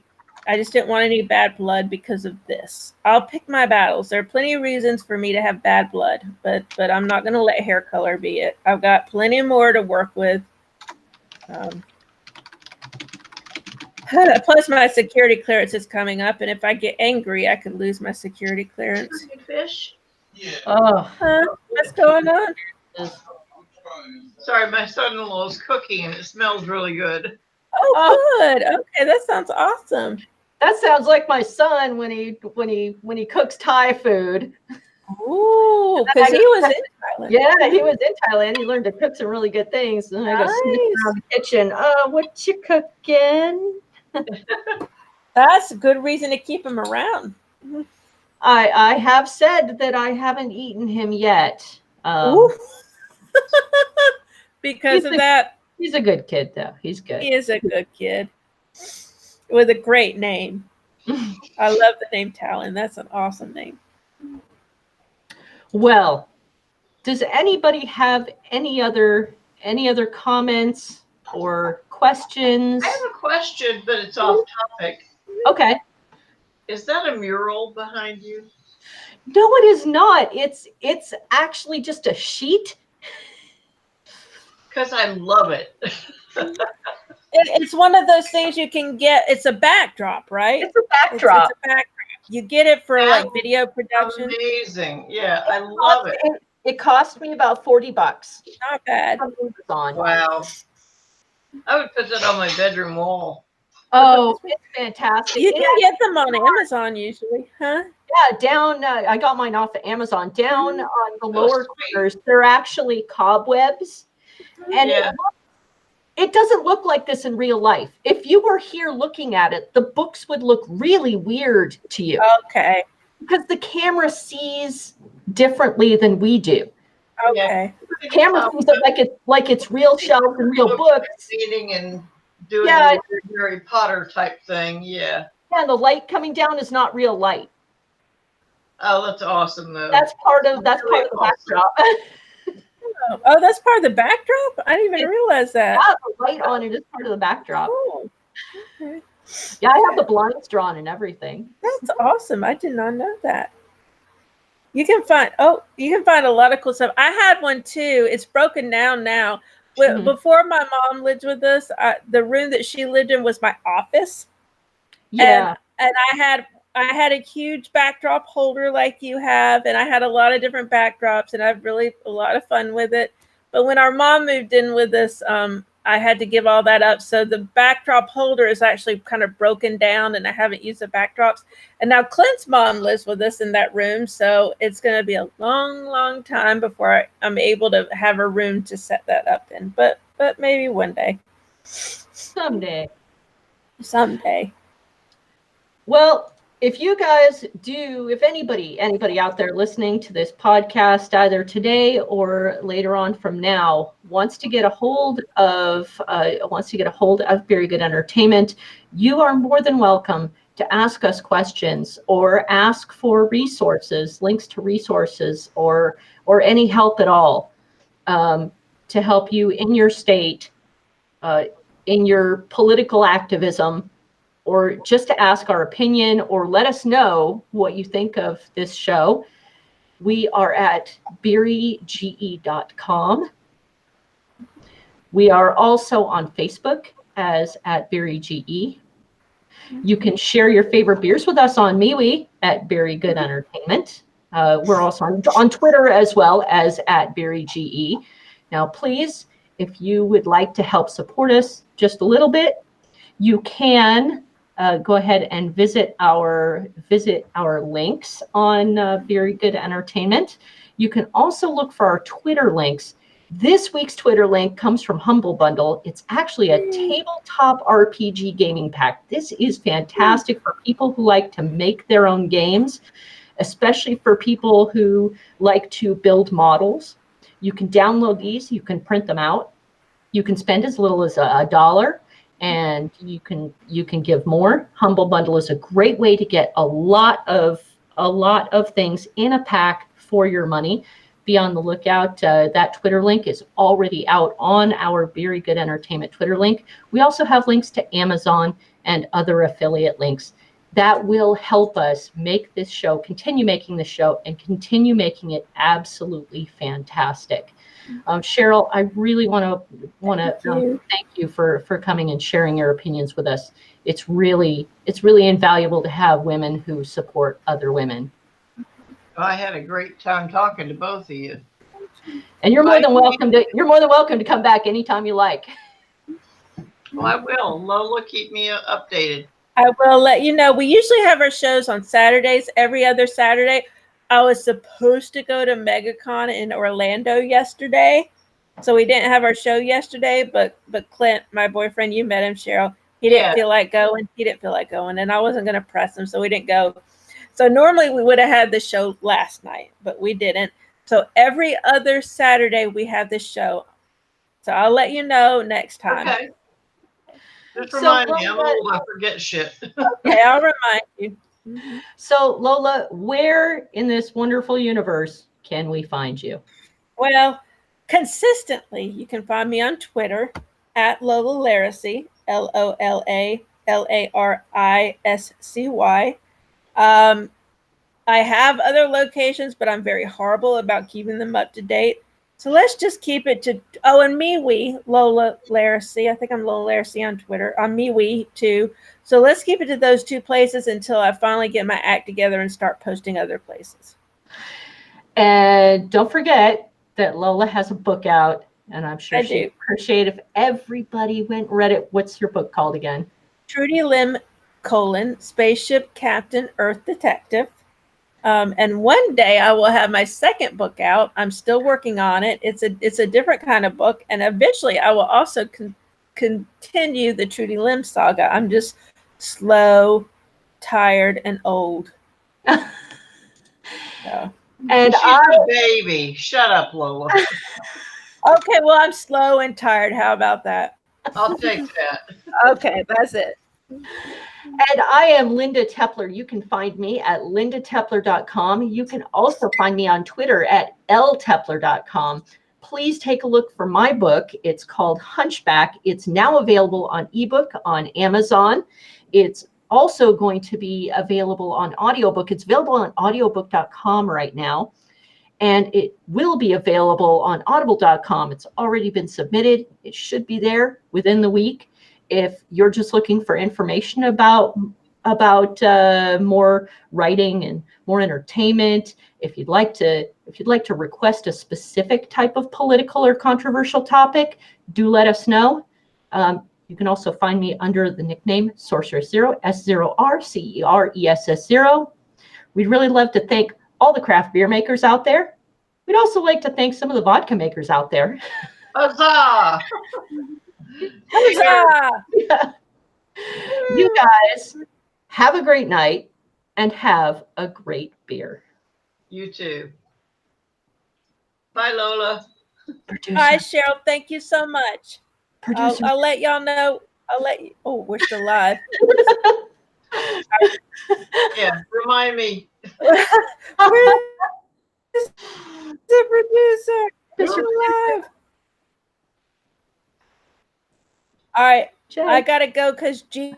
bad blood because of this. I'll pick my battles. There are plenty of reasons for me to have bad blood, but I'm not going to let hair color be it. I've got plenty more to work with. Plus, my security clearance is coming up, and if I get angry, I could lose my security clearance. Fish? Yeah. Oh, What's going on? Sorry, my son-in-law is cooking and it smells really good. Oh, good. Okay, that sounds awesome. that sounds like my son when he cooks Thai food. Ooh, because he was in Thailand. Yeah, he was in Thailand. He learned to cook some really good things. And I go sneaking around the kitchen. What you cooking? That's a good reason to keep him around. I have said that I haven't eaten him yet. Because of that, He's a good kid, though. He's good. he is a good kid with a great name. I love the name Talon. That's an awesome name. Well, does anybody have any other comments or questions? I have a question, but it's off topic. Okay. Is that a mural behind you? No, it is not. It's actually just a sheet. Because I love it. It's one of those things you can get. It's a backdrop, right? It's a backdrop. It's a backdrop. You get it for like video production. Amazing. Yeah, I love it. It cost me about $40. Not bad. On Amazon. Wow. I would put that on my bedroom wall. Oh, it's fantastic. You can get them on Amazon usually, huh? Yeah, down. I got mine off of Amazon. Down on the lower sweet. corners, they're actually cobwebs, and Yeah. it doesn't look like this in real life. If you were here looking at it, the books would look really weird to you Okay. because the camera sees differently than we do. Okay. The camera sees it like it's real shelves and real books. Reading and doing Yeah. a Harry Potter type thing. Yeah. Yeah, and the light coming down is not real light. Oh, that's awesome though. That's part of the backdrop. Oh, that's part of the backdrop? I didn't even realize that. Yeah, the light on it is part of the backdrop. Oh, okay. Yeah, I have the blinds drawn and everything. That's awesome. I did not know that. You can find a lot of cool stuff. I had one too. It's broken down now. Mhm. Before my mom lived with us, the room that she lived in was my office. Yeah. And I had a huge backdrop holder like you have, and I had a lot of different backdrops, and I had really a lot of fun with it. But when our mom moved in with us, I had to give all that up. So the backdrop holder is actually kind of broken down, and I haven't used the backdrops. And now Clint's mom lives with us in that room, so it's going to be a long, long time before I'm able to have a room to set that up in. But maybe one day. Someday. Someday. Well, if you guys do, if anybody out there listening to this podcast, either today or later on from now, wants to get a hold of Very Good Entertainment, you are more than welcome to ask us questions or ask for resources, links to resources, or any help at all to help you in your state, in your political activism, or just to ask our opinion or let us know what you think of this show. We are at beeryge.com. We are also on Facebook as at beeryge. You can share your favorite beers with us on MeWe at Very Good Entertainment. We're also on Twitter as well as at beeryge. Now, please, if you would like to help support us just a little bit, you can go ahead and visit our links on Very Good Entertainment. You can also look for our Twitter links. This week's Twitter link comes from Humble Bundle. It's actually a tabletop RPG gaming pack. This is fantastic for people who like to make their own games, especially for people who like to build models. You can download these. You can print them out. You can spend as little as $1. And you can give more. Humble Bundle is a great way to get a lot of things in a pack for your money. Be on the lookout. That Twitter link is already out on our Very Good Entertainment Twitter link. We also have links to Amazon and other affiliate links that will help us make this show, continue making the show, and continue making it absolutely fantastic. Cheryl, I really want to thank you for coming and sharing your opinions with us. It's really invaluable to have women who support other women. I had a great time talking to both of you. And you're more than welcome to come back anytime you like. Well, I will. Lola, keep me updated. I will let you know. We usually have our shows on Saturdays, every other Saturday. I was supposed to go to MegaCon in Orlando yesterday, so we didn't have our show yesterday, but Clint, my boyfriend, you met him, Cheryl, he didn't feel like going. He didn't feel like going, and I wasn't going to press him, so we didn't go. So normally we would have had the show last night, but we didn't. So every other Saturday we have this show. So I'll let you know next time. Okay. Just remind me, I'm old, I forget shit. Okay, I'll remind you. So, Lola, where in this wonderful universe can we find you? Well, consistently, you can find me on Twitter at Lola Laracy, LOLALARISCY. I have other locations, but I'm very horrible about keeping them up to date. So let's just keep it to, and MeWe, Lola Laracy. I think I'm Lola Laracy on Twitter. On MeWe too. So let's keep it to those two places until I finally get my act together and start posting other places. And don't forget that Lola has a book out, and I'm sure she'd appreciate if everybody went and read it. What's your book called again? Trudy Lim, Spaceship Captain Earth Detective. And one day I will have my second book out. I'm still working on it. It's a different kind of book. And eventually I will also continue the Trudy Lim saga. I'm just slow, tired, and old. So. And she's a baby. Shut up, Lola. Okay, well, I'm slow and tired. How about that? I'll take that. Okay, that's it. And I am Linda Tepler. You can find me at lindatepler.com. You can also find me on Twitter at ltepler.com. Please take a look for my book. It's called Hunchback. It's now available on ebook on Amazon. It's also going to be available on audiobook. It's available on audiobook.com right now. And it will be available on audible.com. It's already been submitted. It should be there within the week. If you're just looking for information about more writing and more entertainment, if you'd like to request a specific type of political or controversial topic, do let us know. You can also find me under the nickname Sorceress Zero, S0RCERESS0. We'd really love to thank all the craft beer makers out there. We'd also like to thank some of the vodka makers out there. Huzzah! Huzzah! You guys have a great night. and have a great beer. You too. Bye, Lola. Producer. Bye, Cheryl. Thank you so much. Producer. I'll let y'all know. I'll let you. Oh, we're still live. Yeah, remind me. Where's the producer? We're still live. All right. Jay. I gotta go because GOT.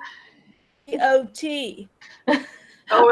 Oh,